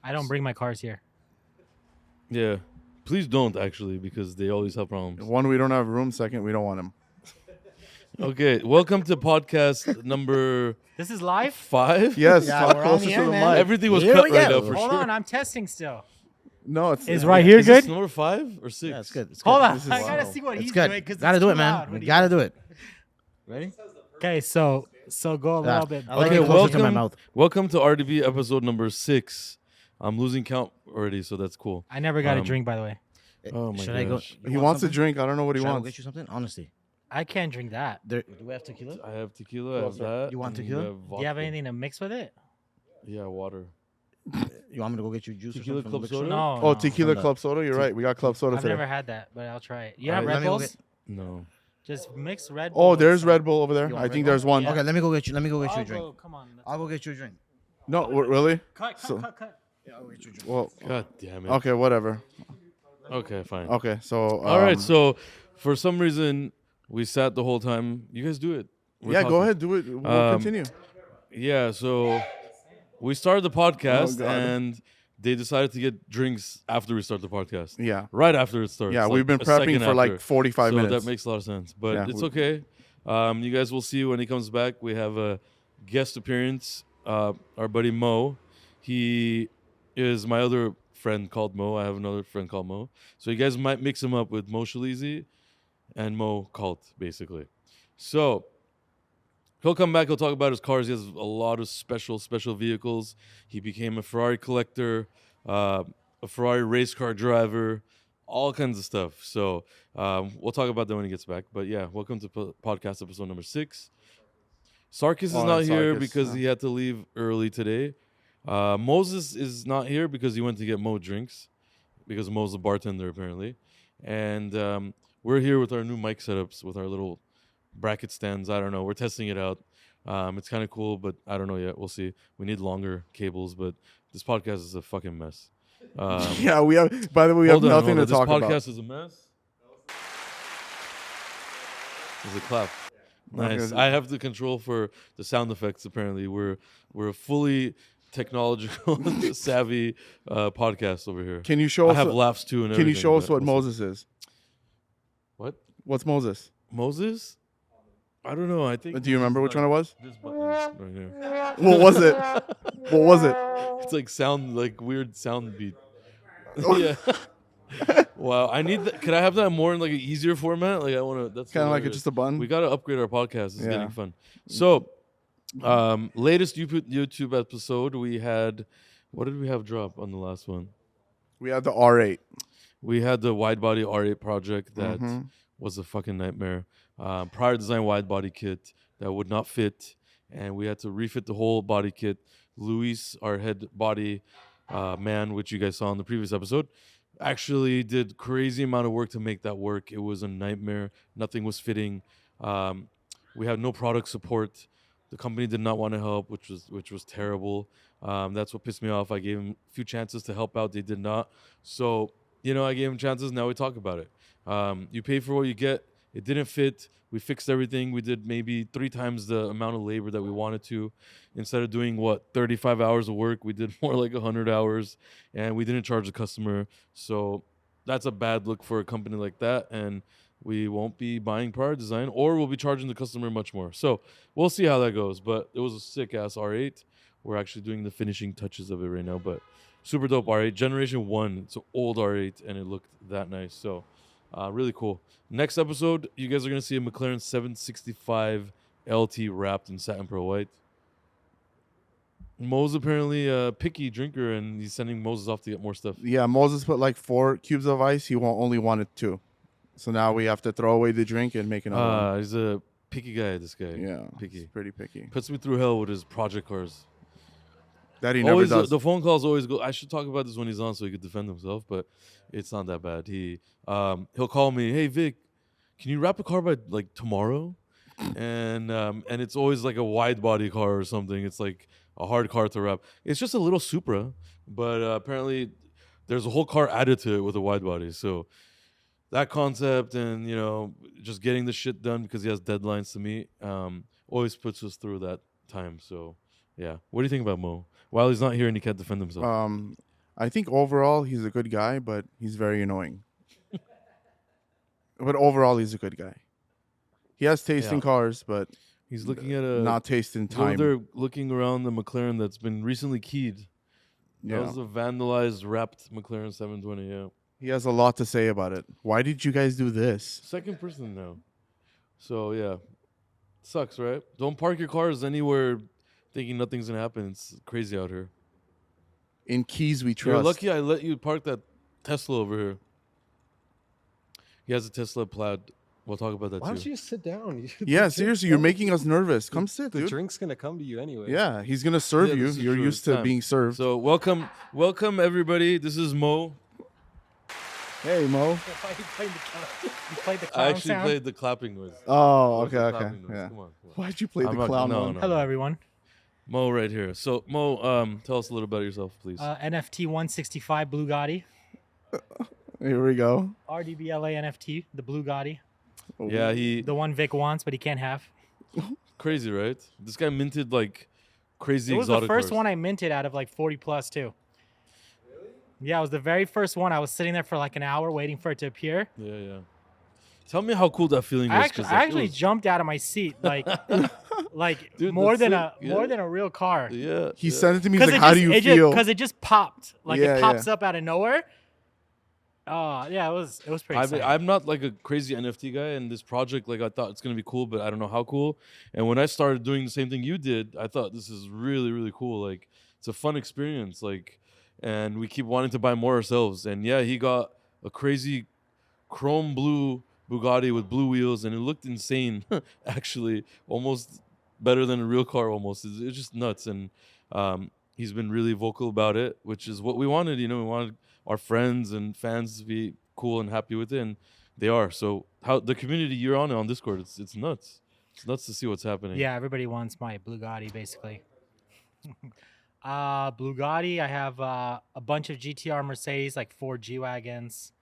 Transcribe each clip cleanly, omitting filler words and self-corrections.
I don't bring my cars here. Yeah. Please don't, actually, because they always have problems. One, we don't have room. Second, we don't want him. Okay, welcome to podcast number This is live? 5. Yes, Yeah, talk we're on closer the to air, the man. mic. Everything was Here cut we right go. now for Hold sure. on, I'm testing still. No, it's Is right here Is good? this number 5 or 6? Yeah, it's good. It's good. Hold on, This is- I gotta wow. see what It's he's good. doing because Gotta do it, man. We gotta do it. Ready? Okay, so go a little bit. I like Okay, it closer to my welcome. mouth. Welcome to RDB episode number 6. I'm losing count already, so that's cool. I never got a drink, by the way. Oh my Should I go? gosh. you He want wants a something? drink. I don't know what he Should I go wants. get you something? Honestly, I can't drink that. do we have tequila? I have tequila, I have that. You want and tequila? have Do you vodka. have anything to mix with it? Yeah, water. You want me to go get you juice Tequila or something? from the club liquor soda? store? No. Oh, no. tequila From the- club soda. You're right. We got club soda I've today. never had that, but I'll try it. You I- have Let Red me go Bulls? No. Just mix Red Bull. Oh, with there's some- Red Bull over there. You I want think Red there's one. Yeah. Okay, let me go get you. Let me go get you I'll a drink. go, come on. I'll go get you a drink. No, really? Cut. So- cut. Yeah, I'll get you a drink. Well, God damn it. okay, whatever. Okay, fine. Okay, so All right, so for some reason we sat the whole time. You guys do it. We're yeah, go talking. ahead, do it. We'll continue. Yeah, so we started the podcast Oh, God. and they decided to get drinks after we start the podcast. Yeah, Right after it starts. yeah. like We've been a prepping second for like after. 45 so minutes. that makes a lot of sense. But Yeah, it's we- okay. You guys will see when he comes back. We have a guest appearance. Our buddy Mo. He is my other friend called Mo. I have another friend called Mo. So you guys might mix him up with Mo Shalizi and Mo Cult, basically. So he'll come back. He'll talk about his cars. He has a lot of special vehicles. He became a Ferrari collector, a Ferrari race car driver, all kinds of stuff. So we'll talk about that when he gets back. But yeah, welcome to podcast episode number 6. Sarkis is Oh, not and here Sarkis, because yeah. he had to leave early today. Moses is not here because he went to get Mo drinks because Mo's a bartender apparently. And we're here with our new mic setups with our little bracket stands. I don't know. We're testing it out. It's kind of cool, but I don't know yet. We'll see. We need longer cables, but this podcast is a fucking mess. Yeah, we have. By the way, we have hold on, nothing hold to on. talk This about. podcast is a mess. There's a clap. Nice. Okay. I have the control for the sound effects. Apparently, we're a fully technological savvy podcast over here. Can you show I us? have laughs too. And Can you everything, show us but what we'll see. Moses is? What? What's Moses? Moses? I don't know. I think. Do you remember which one it was? This button right here. What was it? What was it? It's like sound, like weird sound beat. Oh. Yeah. Wow. I need that. Could I have that more in like an easier format? Like I want to. That's Kind of like hilarious. just a button. We got to upgrade our podcast. It's Yeah. getting fun. So, latest YouTube episode, we had, what did we have drop on the last one? We had the R8. We had the wide body R8 project that Mhm. was a fucking nightmare. Prior design wide body kit that would not fit, and we had to refit the whole body kit. Luis, our head body man, which you guys saw in the previous episode, actually did crazy amount of work to make that work. It was a nightmare. Nothing was fitting. We had no product support. The company did not want to help, which was terrible. That's what pissed me off. I gave them a few chances to help out. They did not. So, I gave them chances. Now we talk about it. You pay for what you get. It didn't fit. We fixed everything. We did maybe 3 times the amount of labor that we wanted to. Instead of doing 35 hours of work, we did more like 100 hours, and we didn't charge the customer. So that's a bad look for a company like that, and we won't be buying prior design, or we'll be charging the customer much more. So we'll see how that goes. But it was a sick ass R8. We're actually doing the finishing touches of it right now, but super dope R8. Generation 1. It's an old R8, and it looked that nice. So really cool. Next episode, you guys are going to see a McLaren 765 LT wrapped in satin pearl white. Mo's apparently a picky drinker, and he's sending Moses off to get more stuff. Yeah, Moses put like 4 cubes of ice. He only wanted 2. So now we have to throw away the drink and make another one. He's a picky guy, this guy. Yeah, Picky. he's pretty picky. Puts me through hell with his project cars. That he never Always does. the phone calls always go. I should talk about this when he's on so he could defend himself, but it's not that bad. He'll call me, "Hey Vic, can you wrap a car by like tomorrow?" And it's always like a wide body car or something. It's like a hard car to wrap. It's just a little Supra, but apparently there's a whole car added to it with a wide body. So that concept and just getting the shit done because he has deadlines to meet always puts us through that time. So yeah, what do you think about Mo? While he's not here and he can't defend himself. I think overall he's a good guy, but he's very annoying. But overall, he's a good guy. He has taste in Yeah. cars, but He's looking at a. not taste in he's over time. there looking around the McLaren that's been recently keyed. Yeah. That was a vandalized, wrapped McLaren 720. Yeah. He has a lot to say about it. Why did you guys do this? Second person now. So yeah, sucks, right? Don't park your cars anywhere thinking nothing's gonna happen. It's crazy out here. In Keys, we You're trust. lucky I let you park that Tesla over here. He has a Tesla Plaid. We'll talk about that Why too. don't you just sit down? Yeah, seriously, you're making us nervous. Come sit, The dude. drink's gonna come to you anyway. Yeah, he's gonna serve Yeah, you. this is You're true. used It's to time. being served. So welcome everybody. This is Mo. Hey, Mo. You played the I clown actually sound? played the clapping noise. Oh, What's okay, the okay. clapping noise? Yeah. Come on. Why'd you play I'm the not- clown no, one? no. Hello, everyone. Mo right here. So Mo, tell us a little about yourself, please. NFT 165 Bugatti. Here we go. RDB LA NFT, the Bugatti. yeah, he The one Vic wants, but he can't have. crazy, right? This guy minted like crazy It was the exotic first cars. one I minted out of like 40 plus too. Yeah, it was the very first one. I was sitting there for like an hour waiting for it to appear. Yeah. Tell me how cool that feeling I was. actually, 'cause, I like, it actually was- jumped out of my seat, like Dude, more that's than sick. more Yeah. than a real car. Yeah. He yeah. sent it to me. He's like, "How do you feel?" Because it just popped, like Yeah, it pops up out of nowhere. Oh yeah, it was pretty I mean, exciting. I'm not like a crazy NFT guy, and this project, like, I thought it's gonna be cool, but I don't know how cool. And when I started doing the same thing you did, I thought this is really, really cool. Like, it's a fun experience. Like, and we keep wanting to buy more ourselves. And yeah, he got a crazy chrome blue Bugatti with blue wheels, and it looked insane. Actually, almost better than a real car. Almost, it's just nuts. And he's been really vocal about it, which is what we wanted. You know, we wanted our friends and fans to be cool and happy with it, and they are. So how the community you're on Discord, it's nuts. It's nuts to see what's happening. Yeah, everybody wants my Bugatti basically. Bugatti. I have a bunch of GTR Mercedes, like 4 G wagons.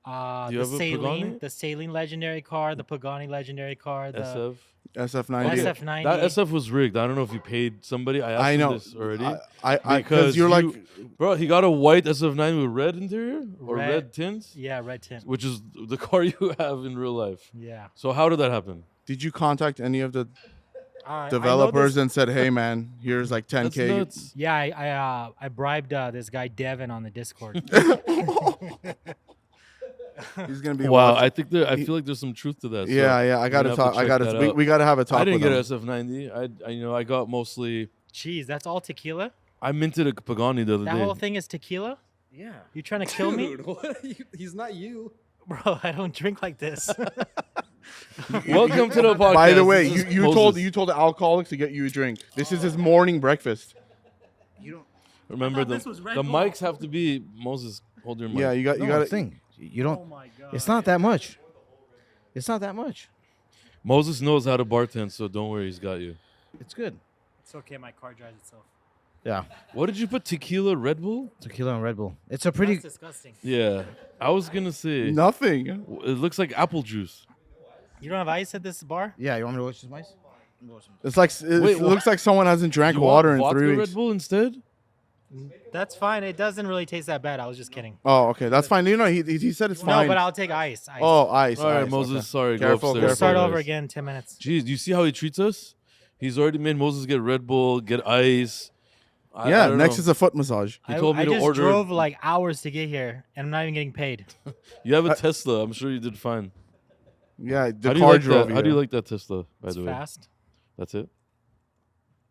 Do The you have a Pagani? Saline legendary car, the Pagani legendary car, the SF. SF90. SF90. That SF was rigged. I don't know if you paid somebody. I asked I him know. this already. I Because because you're like, bro, he got a white SF9 with red interior or Red. red tints, Yeah, red tint. which is the car you have in real life. Yeah. So how did that happen? did you contact any of the I know developers this- and said, "Hey, man, here's like That's 10K." nuts. Yeah, I bribed this guy Devin on the Discord. He's gonna be Wow, watching. I think I feel like there's some truth to that. so Yeah. I we're gotta gonna have talk. to I check gotta. that We, out. we gotta have a talk. I didn't with get him. SF90. I got mostly. Jeez, that's all tequila? I minted a Pagani the other That day. whole thing is tequila? Yeah. You trying to kill me? Dude, what are you? He's not you. Bro, I don't drink like this. Welcome to the podcast. By the way, This is you Moses. told the alcoholics to get you a drink. This is his morning breakfast. You don't. Remember thought this was Red the Bull. mics have to be Moses. Hold your mic. Yeah, you got. You No, got. thing. You don't. Oh my god. It's not that much. It's not that much. Moses knows how to bartend, so don't worry, he's got you. It's good. It's okay, my car drives itself. Yeah. What did you put? Tequila, Red Bull? Tequila and Red Bull. It's a pretty. That's disgusting. Yeah, I was gonna say Nothing. it looks like apple juice. You don't have ice at this bar? Yeah. You want me to watch this mice? It's like it Wait, looks like someone hasn't drank You water want in vodka 3 Red weeks. Bull instead? That's fine. It doesn't really taste that bad. I was just kidding. Oh, okay, that's fine. You know, he said it's fine. No, but I'll take ice. Oh, ice. All right, ice, Moses. okay. Sorry, Careful, go upstairs. We'll start careful. over guys. again in 10 minutes. Jeez, do you see how he treats us? He's already made Moses get Red Bull, get ice. I Yeah, don't next know. is a foot massage. He told me I to just order. drove like hours to get here, and I'm not even getting paid. You have a Tesla. I'm sure you did fine. Yeah, the How do you car like drove that? How do you here. like that Tesla? By It's the way, fast. that's it.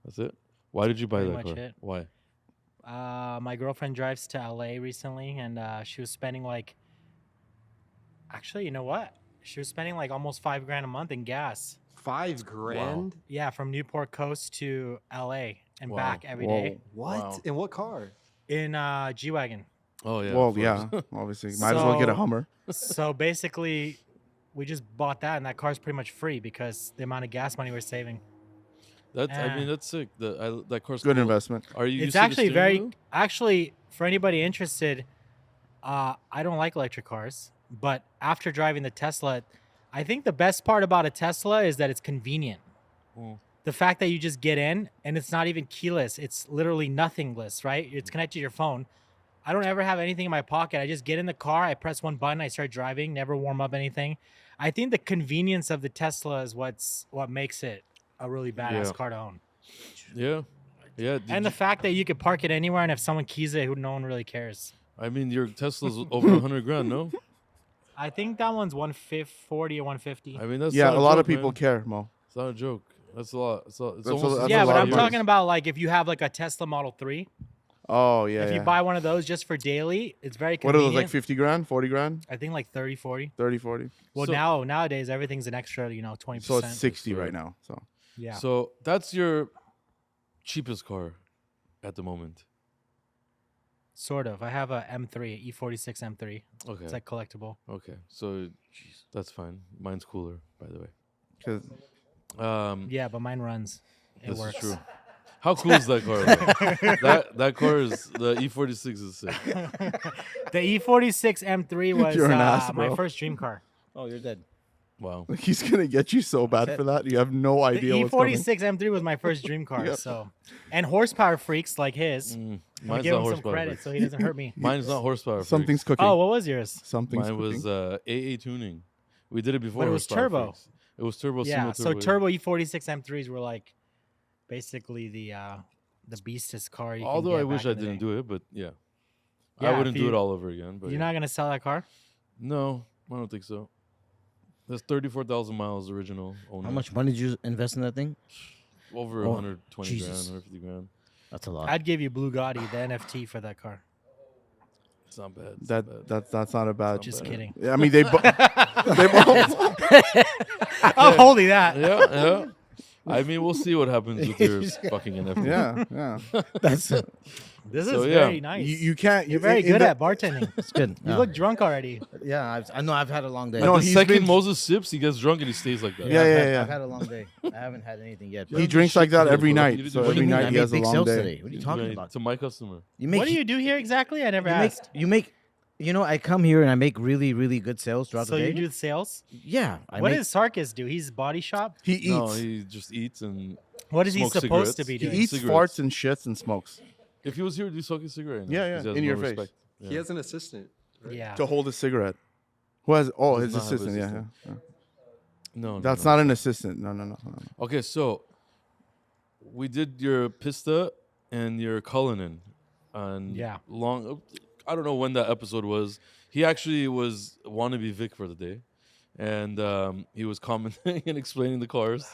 That's it. Why did you buy pretty that much car? it. Why? My girlfriend drives to LA recently, and she was spending like. Actually, you know what? She was spending like almost $5,000 a month in gas. $5,000. Yeah, from Newport Coast to LA and Wow. back every Whoa. day What? Wow. In what car? in G wagon. Oh yeah. Well, of course. yeah, obviously, might as well get a So- Hummer. So basically, we just bought that, and that car's pretty much free because the amount of gas money we're saving. That's. I mean, Uh, that's sick. That car's Good cool. investment. Are you? It's used to the actually steering very wheel? actually for anybody interested. I don't like electric cars, but after driving the Tesla, I think the best part about a Tesla is that it's convenient. Mm. The fact that you just get in and it's not even keyless; it's literally nothingless, right? It's connected to your phone. I don't ever have anything in my pocket. I just get in the car, I press one button, I start driving, never warm up anything. I think the convenience of the Tesla is what makes it a really badass Yeah. car to own. Yeah. Yeah. And the fact that you could park it anywhere, and if someone keys it, no one really cares. I mean, your Tesla's over 100 grand, no? I think that one's 140 or 150. I mean, that's Yeah, not a lot joke, of people man. care, Mo. It's not a joke. That's a lot. It's That's almost that's yeah, a but lot I'm of talking yours. about like if you have like a Tesla Model 3, Oh yeah. if yeah. you buy one of those just for daily, it's very What are convenient. those, like 50 grand, 40 grand, I think like 30, 40. 30, 40? Well, So- nowadays everything's an extra, 20%. So it's 60 right now. So Yeah. So that's your cheapest car at the moment. Sort of. I have a M3, E46 M3. Okay. It's like collectible. Okay. So that's fine. Mine's cooler, by the way. 'cause Yeah, but mine runs. It This works. is true. How cool is that car? though? that car is the E46 is sick. The E46 M3 was You're an ass, my bro. first dream car. Oh, you're dead. Wow. he's gonna get you so bad for that. You have no The idea what's coming. E46 M3 was my first dream car. Yeah. So, and horsepower freaks like his. Mm, I mine's give not him some horsepower. credit freaks. so he doesn't hurt me. Mine's not horsepower. Something's freaks. cooking. Oh, what was yours? Something's Mine cooking. was AA tuning. We did it before. But it was horsepower turbo. freaks. It was turbo. Yeah. single So yeah. turbo E46 M3s were like basically the beastest car. You Although can I get wish back I in the didn't day. do it, but yeah, Yeah, I if wouldn't do you- it all over again. But You're yeah. not gonna sell that car? No, I don't think so. That's 34,000 miles original. How owner. much money did you invest in that thing? Over Oh, 120 Jesus. grand, 150 grand. That's a lot. I'd give you Blue Gotti, the NFT, for that car. It's not bad. It's not bad. That's not a bad. Just bad. kidding. Yeah, I mean they both. Oh, holy that. Yeah, yeah. I mean, we'll see what happens with your fucking NFT. Yeah, yeah. That's This is So, yeah. very nice. You can't. You're very good at bartending. it's good. You look drunk already. Yeah, I know. I've had a long day. No, The he's second been- Moses sips, he gets drunk and he stays like that. Yeah, yeah. I've had a long day. I haven't had anything yet. He drinks like that every You night. didn't So do every anything. night I he made has a big long sales day. today. What are you talking about? To my customer. You make What do you do here exactly? I never you make, asked. you make. You know, I come here and I make really, really good sales throughout So the day. you do sales? Yeah. What does Sarkis do? He's body shop? He eats. No, he just eats and What is he Smoke supposed to cigarettes. be he doing? eats, cigarettes. farts, and shits and smokes if he was here, he'd be smoking a cigarette. right now, Yeah, yeah, 'cause he has in no your face. respect. He has an assistant. right? Yeah. to hold a cigarette. Who has? Oh, Does his not have assistant. Yeah, assistant. yeah. No, That's no. not an assistant. No. Okay, so we did your Pista and your Cullinan, and Yeah. long. I don't know when that episode was. He actually was wannabe Vic for the day, and he was commenting and explaining the cars,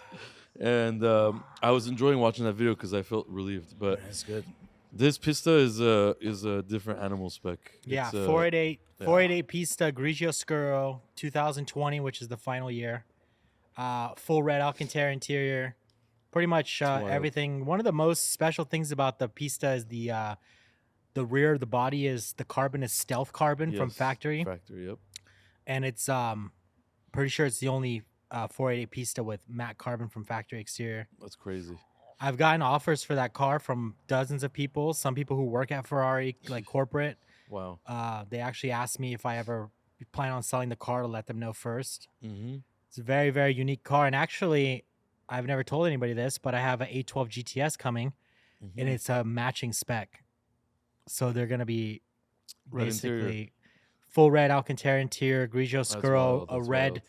and I was enjoying watching that video because I felt relieved. But That's good. this Pista is a different animal spec. Yeah, It's, 488 Pista Grigio Scuro 2020, which is the final year. Full red Alcantara interior. Pretty much wild. everything. One of the most special things about the Pista is the rear of the body is the carbon is stealth carbon from yes, factory, Factory, yep. and it's pretty sure it's the only 488 Pista with matte carbon from factory exterior. That's crazy. I've gotten offers for that car from dozens of people. Some people who work at Ferrari, like corporate. Wow. They actually asked me if I ever plan on selling the car to let them know first. Mm-hmm. It's a very, very unique car. And actually, I've never told anybody this, but I have an 812 GTS coming, and it's a matching spec. So they're going to be Red basically interior. full red Alcantara interior, Grigio Scuro, wild, a that's red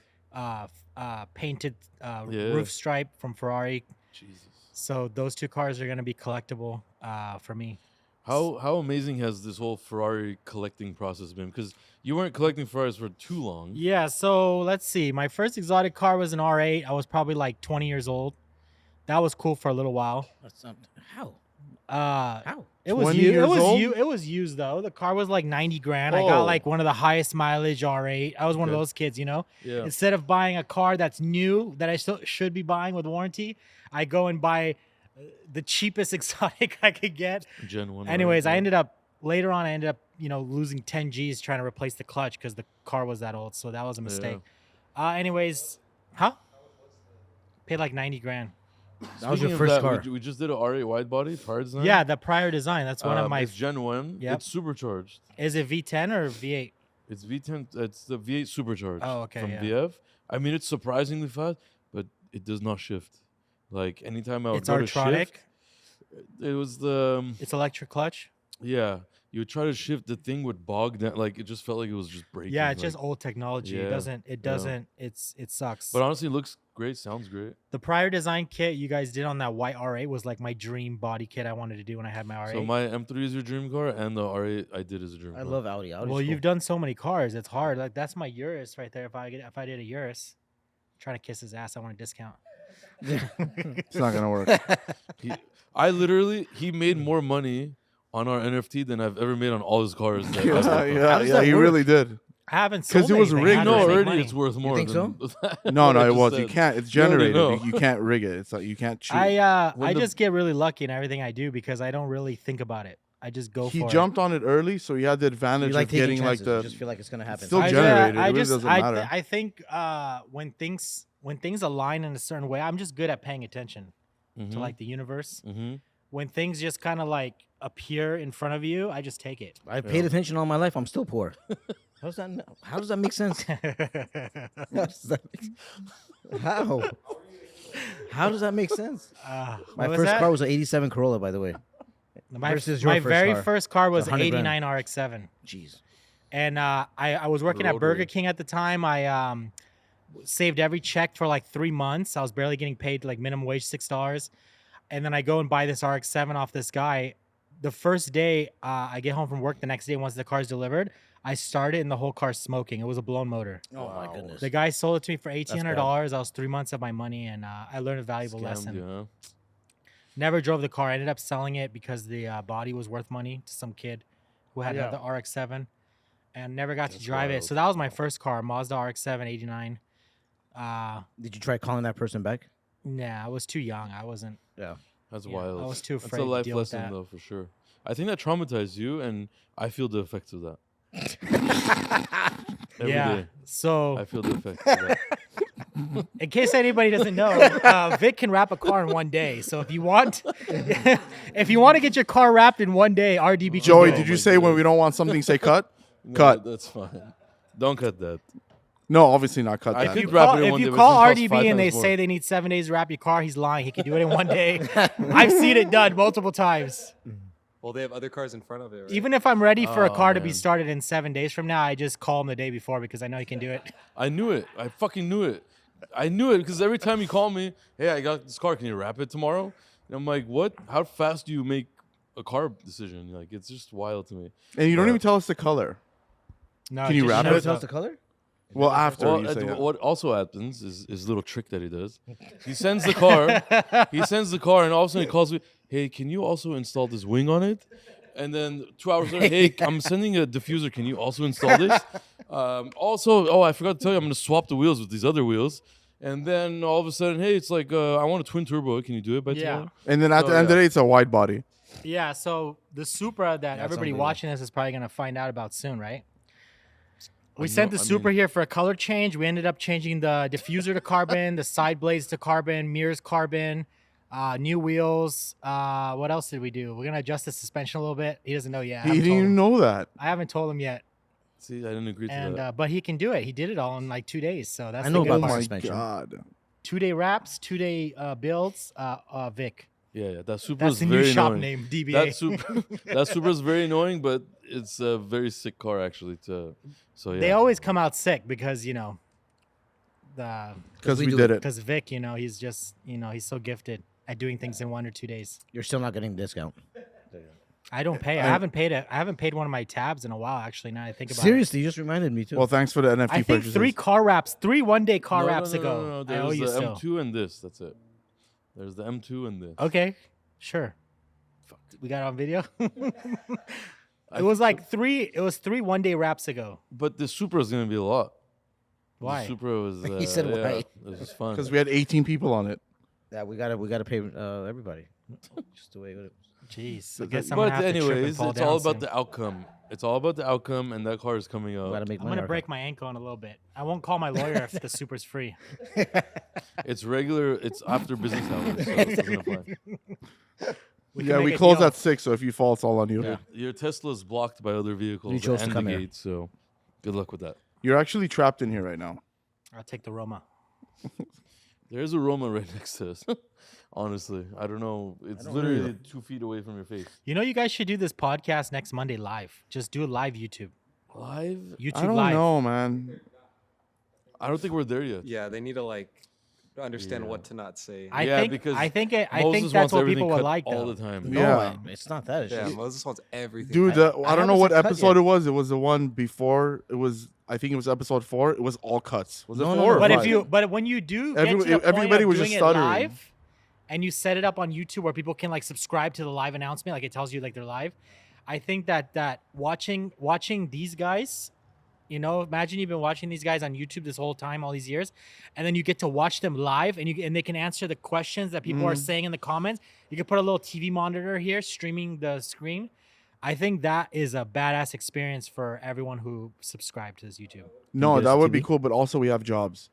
painted Yeah. roof stripe from Ferrari. Jesus. So those two cars are going to be collectible for me. How amazing has this whole Ferrari collecting process been? Because you weren't collecting Ferraris for too long. Yeah, so let's see. My first exotic car was an R8. I was probably like 20 years old. That was cool for a little while. That's not, how? How? It was 20 used. years old? It was used though. The car was like 90 grand. I got Oh. like one of the highest mileage R8. I was one of Okay. those kids, you know. Yeah. Instead of buying a car that's new that I still should be buying with warranty, I go and buy the cheapest exotic I could get. Gen 1. Anyways, right? I ended up losing 10 G's trying to replace the clutch because the car was that old. So that was a mistake. Anyways, paid like 90 grand. That was Speaking your of first that, car. We just did an R8 wide body prior design. Yeah, the prior design. That's one of my. It's Gen 1. Yep. It's supercharged. Is it V10 or V8? It's V10. It's the V8 supercharged. Oh, okay, From yeah. VF. I mean, it's surprisingly fast, but it does not shift. Like anytime I would It's go to Artronic. shift, it was the It's electric clutch. yeah. you would try to shift, the thing would bog down. Like it just felt like it was just breaking. Yeah, it's like, just old technology. It yeah, doesn't. It yeah. doesn't. It sucks. But honestly, it looks great. Sounds great. The prior design kit you guys did on that white R8 was like my dream body kit I wanted to do when I had my R8. So my M3 is your dream car, and the R8 I did is a dream car. I love Audi. Audi's well, cool. you've done so many cars. It's hard. Like that's my Urus right there. If I did a Urus, trying to kiss his ass, I want a discount. It's not gonna work. He made more money on our NFT than I've ever made on all his cars. That I've Yeah, worked on. yeah, he really did. I haven't 'Cause sold it was anything. rigged. How No, does it make already money? it's worth more. think than No, what I no, it just was. You said. can't. It's You already generated. know. You can't rig it. It's like you can't cheat. I When the- just get really lucky in everything I do because I don't really think about it. I just go He for jumped on it early, so he had the advantage You like of taking getting like chances. the. You just feel like it's gonna happen. Still it. generated. It really doesn't matter. I think when things align in a certain way, I'm just good at paying attention to like the universe. Mhm. When things just kind of like appear in front of you, I just take it. I paid attention all my life. I'm still poor. How does that make sense? How does that make How? How does that make sense? My What was first that? car was an '87 Corolla, by the way. My, versus your my first very car. first car was It's 100 grand. 89 RX-7. Jeez. And I was working at Burger Rotary. King at the time. I saved every check for like 3 months. I was barely getting paid like minimum wage $6. And then I go and buy this RX-7 off this guy. The first day I get home from work the next day, once the car's delivered, I started and the whole car's smoking. It was a blown motor. Oh my goodness. The guy sold it to me for $1,800. bad. I was 3 months of my money, and I learned a valuable Scammed lesson. you, huh? Never drove the car. I ended up selling it because the body was worth money to some kid who had Yeah. the RX-7, and never got to That's drive it. wild. So that was my first car, Mazda RX-7 '89. Did you try calling that person back? Nah, I was too young. I wasn't. Yeah. That's Yeah, wild. I was too That's afraid a to life deal with lesson, that. though, for sure. I think that traumatized you, and I feel the effects of that. Every Yeah. day, So I feel the effects of that. in case anybody doesn't know, Vic can wrap a car in one day. So if you want, if you want to get your car wrapped in one day, RDB. can Joey, do it. did you my say when God. we don't want something, say cut? No, Cut. That's fine. Don't cut that. No, obviously not cut I that. could If wrap it in if one you day, but call it's gonna cost RDB and 5 they times say more. they need 7 days to wrap your car, he's lying. He can do it in one day. I've seen it done multiple times. Well, they have other cars in front of it. Right? Even if I'm ready for a Oh, car to be man. started in 7 days from now, I just call him the day before because I know he can do it. I knew it. I fucking knew it. I knew it because every time you call me, hey, I got this car. Can you wrap it tomorrow? And I'm like, what? How fast do you make a car decision? Like, it's just wild to me. And you don't Yeah. even tell us the color. No, Can it you just wrap Never it? shows tell us up. the color? Well, after Well, you say it. what also happens is a little trick that he does. He sends the car. He sends the car, and all of a sudden he calls me. Hey, can you also install this wing on it? And then 2 hours later, hey, I'm sending a diffuser. Can you also install this? Also, I forgot to tell you, I'm going to swap the wheels with these other wheels. And then all of a sudden, hey, it's like I want a twin turbo. Can you do it by Yeah. tomorrow? And then at So, the end of the yeah. day, it's a wide body. Yeah, so the Supra that everybody unbelievable. watching this is probably going to find out about soon, right? We know- sent the I Supra mean- here for a color change. We ended up changing the diffuser to carbon, the side blades to carbon, mirrors carbon, new wheels. What else did we do? We're going to adjust the suspension a little bit. He doesn't know yet. I He haven't didn't told even him. know that. I haven't told him yet. See, I didn't agree to And that. but he can do it. He did it all in like 2 days. So that's I know the good Oh about part. my suspension. god. 2-day wraps, 2-day builds. Vic. Yeah, that Supra That's is the new very shop annoying. name, DBA. That Supra is very annoying, but it's a very sick car actually. So yeah. They always come out sick because the Because we we do did it. it. because Vic, he's just he's so gifted at doing things in 1 or 2 days. You're still not getting a discount. I don't pay. I haven't paid one of my tabs in a while. Actually, now that I think about Seriously, you just reminded me too. Well, thanks for the NFT it. I think purchases. 3 car wraps, 3 1-day car No, wraps no, ago. No, I owe there's you the still. M2 and this. That's it. There's the M2 and this. Okay, sure. We got it on video. I It was think like 3. It was 3 1-day wraps ago. But the Supra is gonna be a lot. Why? The Supra was. He said yeah, why. It was just fun. Because we had 18 people on it. yeah, we gotta pay everybody. Just the way it is. Jeez. I guess I'm gonna But have to trip and anyways, fall it's down all about soon. the outcome. It's all about the outcome, and that car is coming We out. gotta make I'm money. gonna break my ankle in a little bit. I won't call my lawyer if the Supra's free. It's regular. It's after business hours, so it doesn't apply. can Yeah, make we a close deal. at 6, so if you fall, it's all on you. Yeah. Your Tesla is blocked by other vehicles chose to and come the here. gate, so good luck with that. You're actually trapped in here right now. I'll take the Roma. There's a Roma right next to us. Honestly, I don't know. It's don't literally either. 2 feet away from your face. You know, you guys should do this podcast next Monday live. Just do it live YouTube. Live? YouTube I don't live. know, man. I don't think we're there yet. Yeah, they need to like understand Yeah. what to not say. I Yeah, think because I think Moses that's wants what everything people would cut like all though. the time. No, Yeah. it's not that. It's Yeah, just, Moses wants everything. Dude, cut. I don't know haven't what seen cut episode yet. it was. It was the one before. I think it was episode 4. It was all cuts. Was it No, 4 no, or no. But five? if you but when you do get to the point everybody of was doing just it stuttering. live, and you set it up on YouTube where people can like subscribe to the live announcement, like it tells you like they're live. I think that watching these guys, you know, imagine you've been watching these guys on YouTube this whole time, all these years, and then you get to watch them live, and they can answer the questions that people are saying in the comments. You can put a little TV monitor here, streaming the screen. I think that is a badass experience for everyone who subscribed to this YouTube. No, get that us would be TV? cool. But also, we have jobs.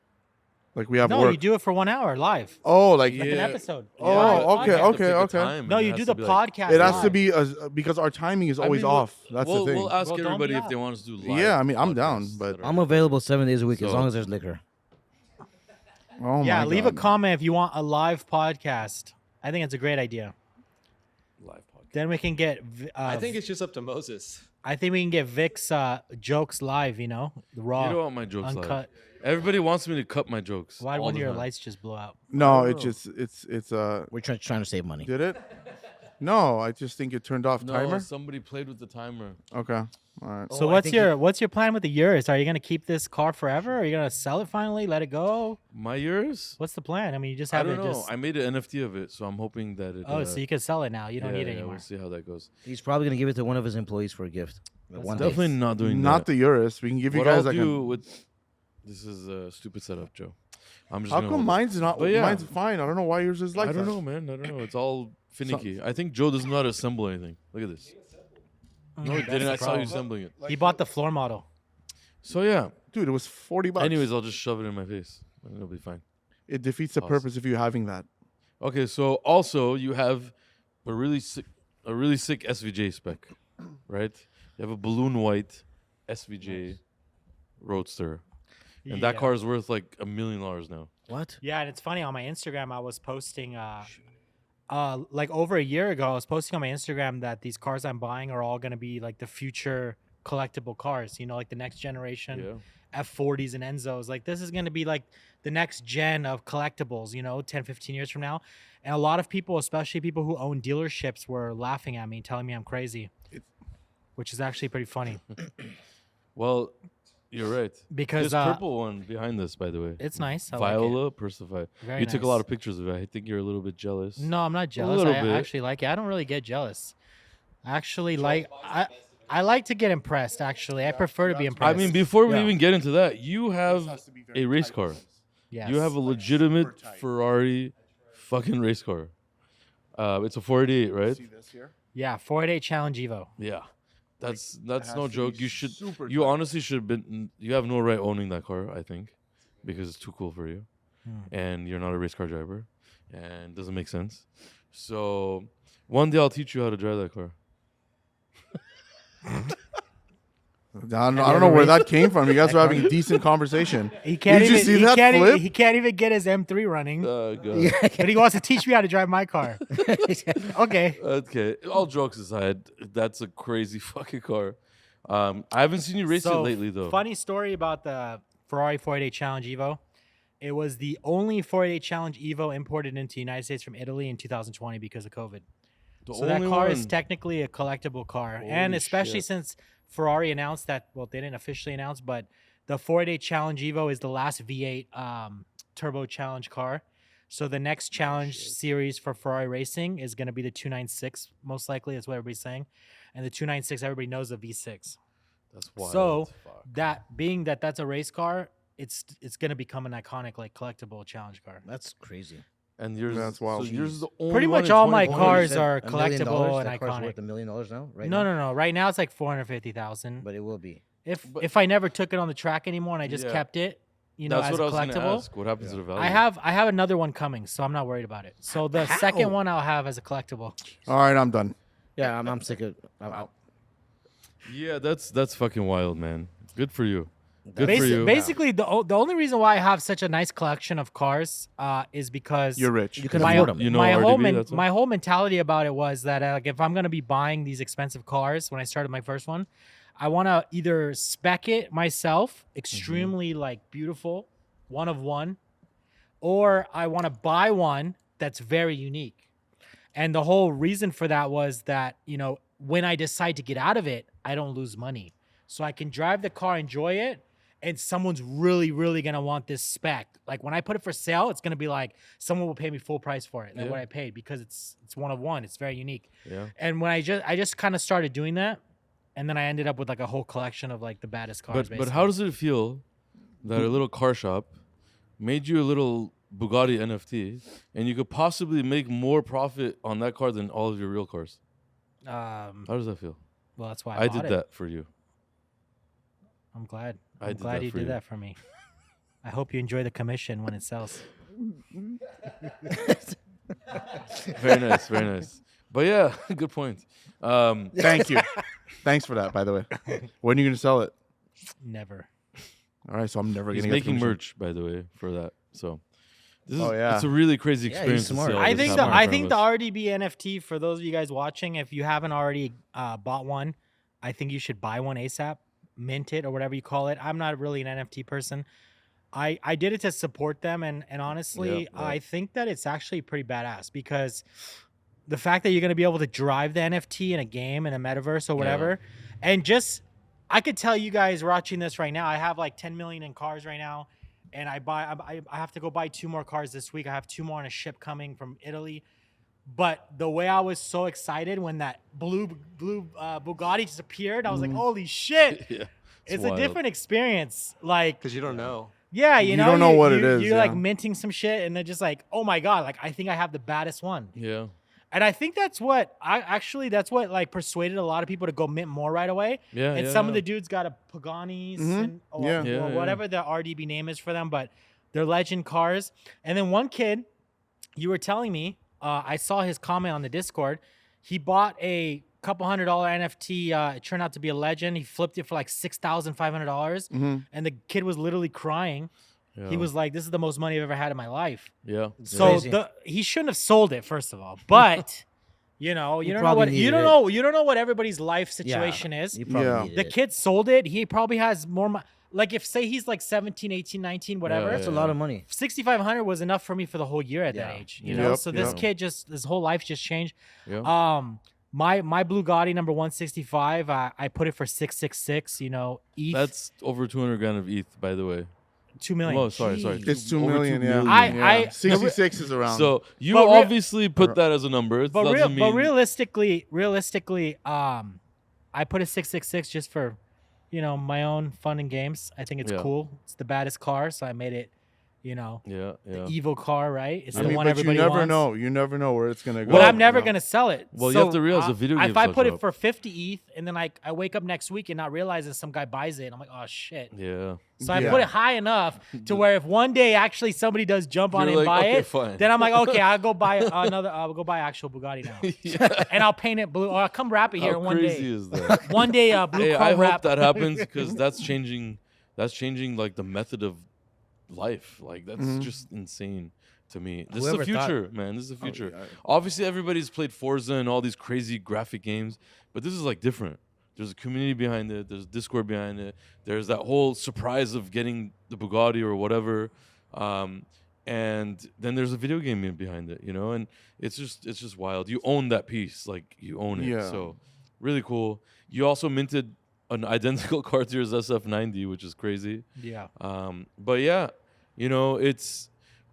Like we have No, work. you do it for 1 hour live, Oh, like like an episode. Oh, Live okay, podcast. okay, okay. No, you do the podcast. it has to live. be because our timing is always off. That's we'll, the thing. We'll ask Well, don't everybody be if they off. want us to do live. Yeah, I mean, I'm down, podcasts but- that are- I'm available 7 days a week as So- long as there's liquor. Oh Yeah, my leave a God. comment if you want a live podcast. I think it's a great idea. live podcast. Then we can get. I think it's just up to Moses. I think we can get Vic's jokes live. You know, the raw, You don't want my jokes live. uncut. Everybody wants me to cut my jokes. Why all one of the your time. lights just blow out? No, I it don't just it's We're trying to save money. Did it? No, I just think it turned off No, timer. somebody played with the timer. Okay, all right. So I think what's your plan with the Urus? Are you gonna keep this car forever? Are you gonna sell it finally? Let it go? My yours? What's the plan? I mean, you just I have don't it. know. Just I made an NFT of it, so I'm hoping that it. so you can sell it now. You don't need it yeah, anymore. We'll see how that goes. He's probably gonna give it to one of his employees for a gift. That's One Definitely day. not doing Not that. the Urus. We can give you What guys I'll like do a. with this is a stupid setup, Joe. I'm just How gonna come mine's not? But yeah. Mine's fine. I don't know why yours is like I don't that. know, man. I don't know. It's all finicky. I think Joe doesn't know how to assemble anything. Look at this. No, he That's didn't. the I saw you problem. assembling it. He bought the floor model. So yeah. Dude, it was $40. Anyways, I'll just shove it in my face. And it'll be fine. It defeats the Awesome. purpose of you having that. Okay, so also you have a really sick SVJ spec, right? You have a balloon white SVJ Roadster, and that Yeah. car is worth like $1 million now. What? Yeah, and it's funny on my Instagram I was posting like over a year ago I was posting on my Instagram that these cars I'm buying are all going to be like the future collectible cars, you know, like the next generation Yeah. F40s and Enzos. Like this is going to be like the next gen of collectibles, you know, 10 15 years from now. And a lot of people, especially people who own dealerships, were laughing at me, telling me I'm crazy. Which is actually pretty funny Well, you're right. because This purple one behind this, by the way, it's nice. I like it. Viola Persify. Very You took a lot nice. of pictures of it. I think you're a little bit jealous. No, I'm not jealous. little I bit. actually like it. I don't really get jealous. I actually like I like to get impressed. Actually, I prefer to be I impressed. mean, before we Yeah. even get into that, you have a race car. Yes. You have a legitimate Ferrari fucking race car. It's a 488, right? See this here? Yeah, 488 Challenge Evo. Yeah. That's has no to joke. be You should super you tight. honestly should have been you have no right owning that car, I think. Because it's too cool for you. And you're not a race car driver. And it doesn't make sense. So one day I'll teach you how to drive that car. I don't know where that came from. You guys were having a decent conversation. He can't Did you even. see he that can't flip? Even, he can't even get his M3 running, God. but he wants to teach me how to drive my car. Okay. Okay. All jokes aside, that's a crazy fucking car. I haven't seen you race it lately though. Funny story about the Ferrari 488 Challenge Evo. It was the only 488 Challenge Evo imported into the United States from Italy in 2020 because of COVID. The So that only car is one. technically a collectible car. And Holy especially shit. since Ferrari announced that, well, they didn't officially announce, but the 488 Challenge Evo is the last V8 turbo challenge car. So the next challenge series for Ferrari racing is going to be the 296, most likely. That's what everybody's saying. And the 296, everybody knows the V6. That's wild. So Fuck. that being that that's a race car, it's going to become an iconic like collectible challenge car. That's crazy. And yours, That's wild. So yours is the only Pretty one much in all my 2020? cars You said are $1 million? collectible and That car's iconic. worth $1 million now, right? No, now? no. Right now it's like 450,000. But it will be. If I never took it on the track anymore and I just Yeah. kept it, you know, That's as what I a was gonna collectible. ask. What happens to the value? I have another one coming, so I'm not worried about it. So the second one I'll have as a collectible. All right, I'm done. Yeah, I'm sick of. I'm out. Yeah, that's fucking wild, man. Good for you. Good for you. Basically, the only reason why I have such a nice collection of cars is because You're rich. You can my, afford them. You know my whole RDB, that's why? my whole mentality about it was that like if I'm gonna be buying these expensive cars when I started my first one, I want to either spec it myself, extremely like beautiful, one of one, or I want to buy one that's very unique. And the whole reason for that was that, you know, when I decide to get out of it, I don't lose money. So I can drive the car, enjoy it, and someone's really, really going to want this spec. Like when I put it for sale, it's going to be like someone will pay me full price for it, like what I paid, because it's one of one. It's very unique. Yeah. And when I just kind of started doing that, and then I ended up with like a whole collection of like the baddest cars. But how does it feel that a little car shop made you a little Bugatti NFT, and you could possibly make more profit on that car than all of your real cars? How does that feel? Well, that's why I bought did it. that for you. I'm glad. I I'm did glad that you for did you. that for me. I hope you enjoy the commission when it sells. Very nice, very nice. But yeah, good point. Thank you. Thanks for that, by the way. When are you going to sell it? Never. All right, so I'm never He's going to get making commission. merch, by the way, for that. So this is Oh, yeah. it's a really crazy Yeah, he's experience. to smart. see all I this think the happen in I front think of the us. RDB NFT, for those of you guys watching, if you haven't already bought one, I think you should buy one ASAP, mint it or whatever you call it. I'm not really an NFT person. I did it to support them, and honestly, Yeah. I think that it's actually pretty badass, because the fact that you're going to be able to drive the NFT in a game, in a metaverse or whatever, and just I could tell you guys watching this right now, I have like 10 million in cars right now, and I have to go buy 2 more cars this week. I have 2 more on a ship coming from Italy. But the way I was so excited when that blue Bugatti just appeared, I was like, holy shit. Yeah, It's wild. a different experience. Like, Because you don't know. yeah, You know, don't know what it is, You're like yeah. minting some shit, and they're just like, oh my God, like, I think I have the baddest one. Yeah. And I think that's what like persuaded a lot of people to go mint more right away. Yeah. And yeah, some yeah. of the dudes got a Paganis Mhm. and Yeah. Yeah, yeah. whatever the RDB name is for them, but they're legend cars. And then one kid, you were telling me, I saw his comment on the Discord. He bought a couple $100 NFT. It turned out to be a legend. He flipped it for like $6,500, Mhm. and the kid was literally crying. Yeah. He was like, "This is the most money I've ever had in my life." Yeah. So Crazy. he shouldn't have sold it, first of all. But you know, He you don't know probably what you needed don't it. know. You don't know what everybody's life situation is. You probably Yeah. needed The it. kid sold it. He probably has more. Like if say he's like 17, 18, 19, whatever. Yeah, That's a lot of money. 6,500 was enough for me for the whole year at that Yeah. age. You know, Yep, so this yep. kid his whole life just changed. Yeah. My Bugatti number 165, I put it for 666. You know, ETH That's over 200 grand of ETH, by the way. 2 million. Oh, sorry. Jeez. It's 2 Over million, yeah. I- 66 is around. So you But obviously put that as a number. It But doesn't mean realistically, I put a 666 just for, you know, my own fun and games. I think it's Yeah. cool. It's the baddest car, so I made it, you know, Yeah. the Yeah. evil car, right? It's I the mean, one but you everybody never wants. know. You never know where it's gonna go. But I'm never you know? gonna sell it. Well, you have to realize the video If games I will put drop. it for 50 ETH and then I wake up next week and not realizing some guy buys it, and I'm like, oh shit. Yeah. So I Yeah. put it high enough to where if one day actually somebody does jump on it You're and like, buy okay, it, fine. then I'm like, okay, I'll go buy another. I'll go buy actual Bugatti now, and I'll paint it blue. Or I'll come wrap it here How one crazy day. is that? One day, blue Hey, chrome I hope wrap. that happens because that's changing. That's changing like the method of life. Like that's Mhm. just insane to me. This Whoever is the thought- future, man. This is the future. yeah. Obviously, everybody's played Forza and all these crazy graphic games, but this is like different. There's a community behind it. There's Discord behind it. There's that whole surprise of getting the Bugatti or whatever, and then there's a video game behind it, you know. And it's just wild. You own that piece, like you own it. Yeah. So really cool. You also minted an identical car to yours SF90, which is crazy. Yeah. But yeah, you know,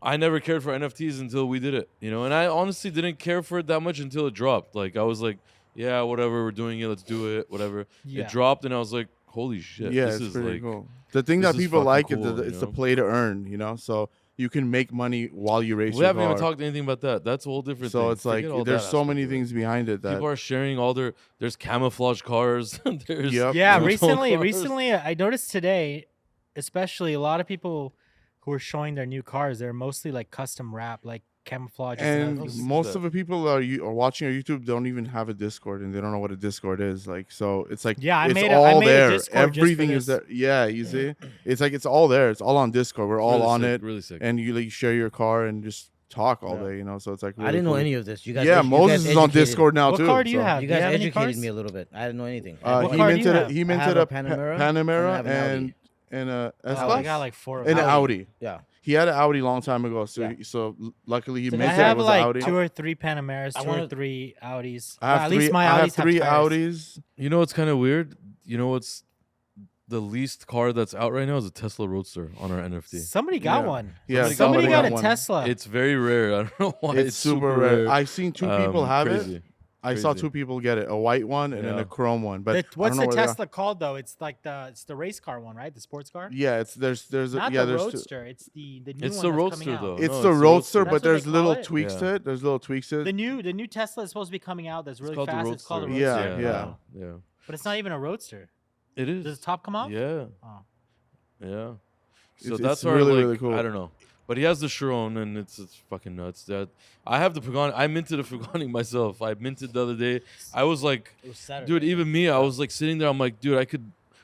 I never cared for NFTs until we did it, you know, and I honestly didn't care for it that much until it dropped. Like I was like, yeah, whatever, we're doing it, let's do it, whatever. Yeah. It dropped, and I was like, holy shit, Yeah, this it's is pretty like, cool. The thing this that is people fucking like cool, is you it's the know? play to earn, you know. So you can make money while you race we your haven't even car. talked anything about that. That's a whole different thing. So it's like Forget all there's that so aspect many of it. things behind it that People are sharing all there's camouflage cars. There's Yep. Yeah. Two-tone Recently, I noticed today, especially a lot of people who are showing their new cars. They're mostly like custom wrap, like camouflage. just And another thing. most of the people are watching our YouTube don't even have a Discord, and they don't know what a Discord is. Like, so it's like Yeah, I it's made all a there. Discord just for Everything is this. there. Yeah, you see, it's like it's all there. It's all on Discord. We're all Really on sick, it, really sick. and you like share your car and just talk all day. You know, so it's like really I didn't know cool. any of this. You guys, Yeah, you Moses guys is on educated- Discord now What too. car do you so. have? You Do you guys have any educated cars? me a little bit. I didn't know anything. What He car do you minted have? he I minted have a a Panamera, and I Panamera have an and a S Oh, I Class got like 4 of and an them. Audi. Yeah. He had an Audi a long time ago, so Yeah. so luckily he So I minted it have was like an Audi. 2 or 3 Panameras, I 2 or wanna- 3 Audis. I have At three. least my I have Audis have 3 tires. Audis. You know what's kind of weird? You know what's the least car that's out right now is a Tesla Roadster on our NFT. Somebody got Yeah. one. Yeah, Somebody got a one. Tesla. It's very rare. I don't know why. It's super rare. I've seen 2 people have crazy. it. I saw Crazy. 2 people get it, a white one and then Yeah. a chrome one. But What's I don't know the where they are. Tesla called though? It's like it's the race car one, right? The sports car. Yeah, it's there's Not yeah the there's Roadster. It's the new It's one the that's Roadster, coming out. though. it's No, the it's Roadster, That's but what they there's call little it? tweaks Yeah. to it. There's little tweaks to it. The new Tesla is supposed to be coming out. That's really called the fast. It's called the Roadster. Roadster. Yeah. yeah. But it's not even a Roadster. It is. Does the top come off? Yeah, Oh. yeah. So It's- that's it's our really, like, really cool. I don't know, but he has the Chiron, and it's fucking nuts. That I have the Pagani. I minted a Pagani myself. I minted the other day. I was like, It was Saturday. dude, even me, I was like sitting there. I'm like, dude,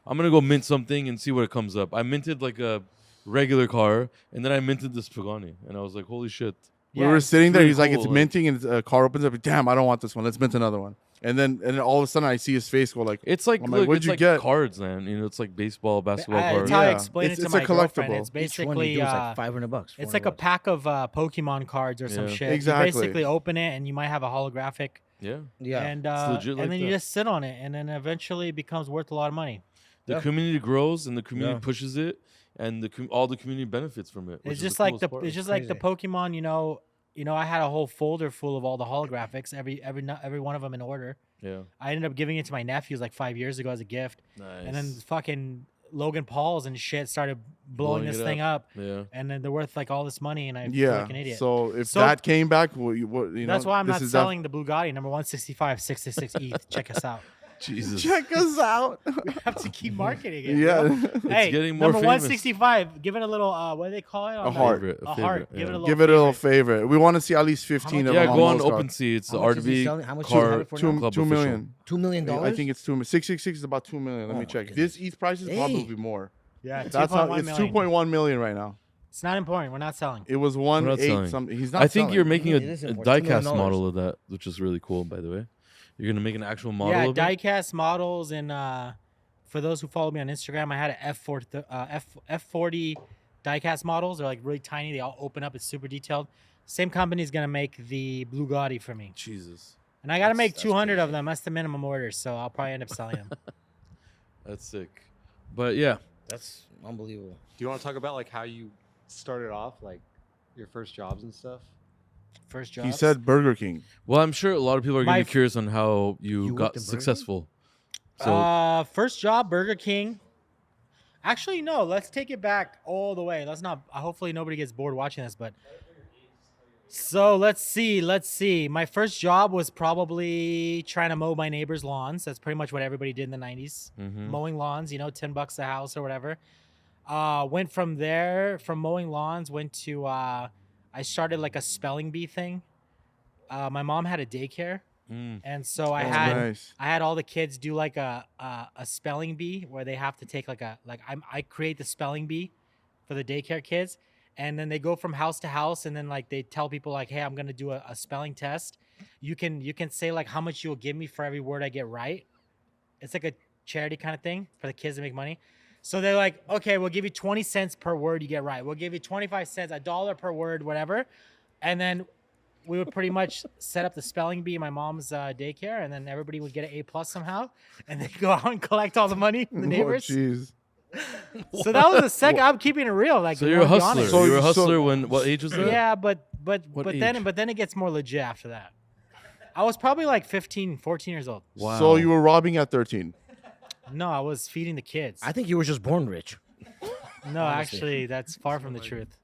I'm gonna go mint something and see what it comes up. I minted like a regular car, and then I minted this Pagani, and I was like, holy shit. We were sitting there. really He's like, cool, it's like- minting, and a car opens up. Damn, I don't want this one. Let's mint another one. And then all of a sudden, I see his face go like, It's like, I'm like, look, what'd it's you like get? cards, man. You know, it's like baseball, basketball That's cards. how I Yeah. explained it to It's my a girlfriend. collectible. It's Each one basically you do is like $500. it's like a $400. pack of Pokemon cards or some Yeah. shit. Exactly. You basically open it and you might have a holographic, Yeah. Yeah. and legit and like then you that. just sit on it, and then eventually it becomes worth a lot of money. The Yeah. community grows and the community Yeah. pushes it, and all the community benefits from it. which It's is just the like coolest the part. it's just like the Pokemon. I had a whole folder full of all the holographics, every one of them in order. Yeah. I ended up giving it to my nephews like 5 years ago as a gift, Nice. and then fucking Logan Paul's and shit started blowing Blowing this it thing up, Yeah. and then they're worth like all this money, and I feel yeah. like an idiot. So if So- that came back, what That's why I'm this not is selling the Bugatti number 165 66 ETH. Check us out. Jesus. Check us out. We have to keep marketing it. yeah. bro. Hey, getting more number famous. 165. Give it a little. What do they call it? on A the- heart. Favorite, A heart. favorite, Give it a yeah. little. Give it a little favorite. favorite. We want to see at least 15 of Yeah, them go on on those cards. OpenSea. It's the How much is he RDB selling? How much do you have car it for now? Two, club 2 official. million. $2 million. I think it's 2 million. 666 is about 2 million. Let Oh me my check. goodness. This ETH price is Hey. probably more. Yeah, That's how 2.1 it's million. 2.1 million right now. It's not important. We're not selling. It was not 1.8 selling. something. He's not. I think selling. you're making It a is important. $2 diecast million. model of that, which is really cool, by the way. You're gonna make an actual model Yeah, of it. diecast models, and for those who follow me on Instagram, I had an F40 diecast models. They're like really tiny. They all open up. It's super detailed. Same company is gonna make the Bugatti for me, Jesus, and I gotta That's- make that's 200 of crazy. them. That's the minimum order, so I'll probably end up selling them. that's sick. But yeah, That's unbelievable. Do you want to talk about like how you started off, like your first jobs and stuff? First job. He said Burger King. well, I'm sure a lot of people are gonna My be curious on how you You got worked in Burger King? successful. So first job, Burger King. Actually, no. Let's take it back all the way. Let's not. Hopefully, nobody gets bored watching this. But so let's see. Let's see. My first job was probably trying to mow my neighbor's lawns. That's pretty much what everybody did in the '90s. Mhm. Mowing lawns. $10 a house or whatever. Went from there. From mowing lawns, went to. I started like a spelling bee thing. My mom had a daycare. Mm. And so I Oh, had nice. I had all the kids do like a spelling bee where they have to take I create the spelling bee for the daycare kids, and then they go from house to house, and then like they tell people like, hey, I'm gonna do a spelling test. You can say like how much you'll give me for every word I get right. It's like a charity kind of thing for the kids to make money. So they're like, okay, we'll give you 20 cents per word you get right. We'll give you 25 cents, $1 per word, whatever, and then we would pretty much set up the spelling bee in my mom's daycare, and then everybody would get an A+ somehow, and they go out and collect all the money from the Oh, neighbors. jeez. So that was the second. I'm keeping it real. Like, So we you're a wanna be hustler. honest. So- you were a so- hustler when what age was that? Yeah, but What then age? it gets more legit after that. I was probably like 15, 14 years old. Wow. So you were robbing at 13. No, I was feeding the kids. I think you were just born rich. No, honestly. actually, that's far from the truth.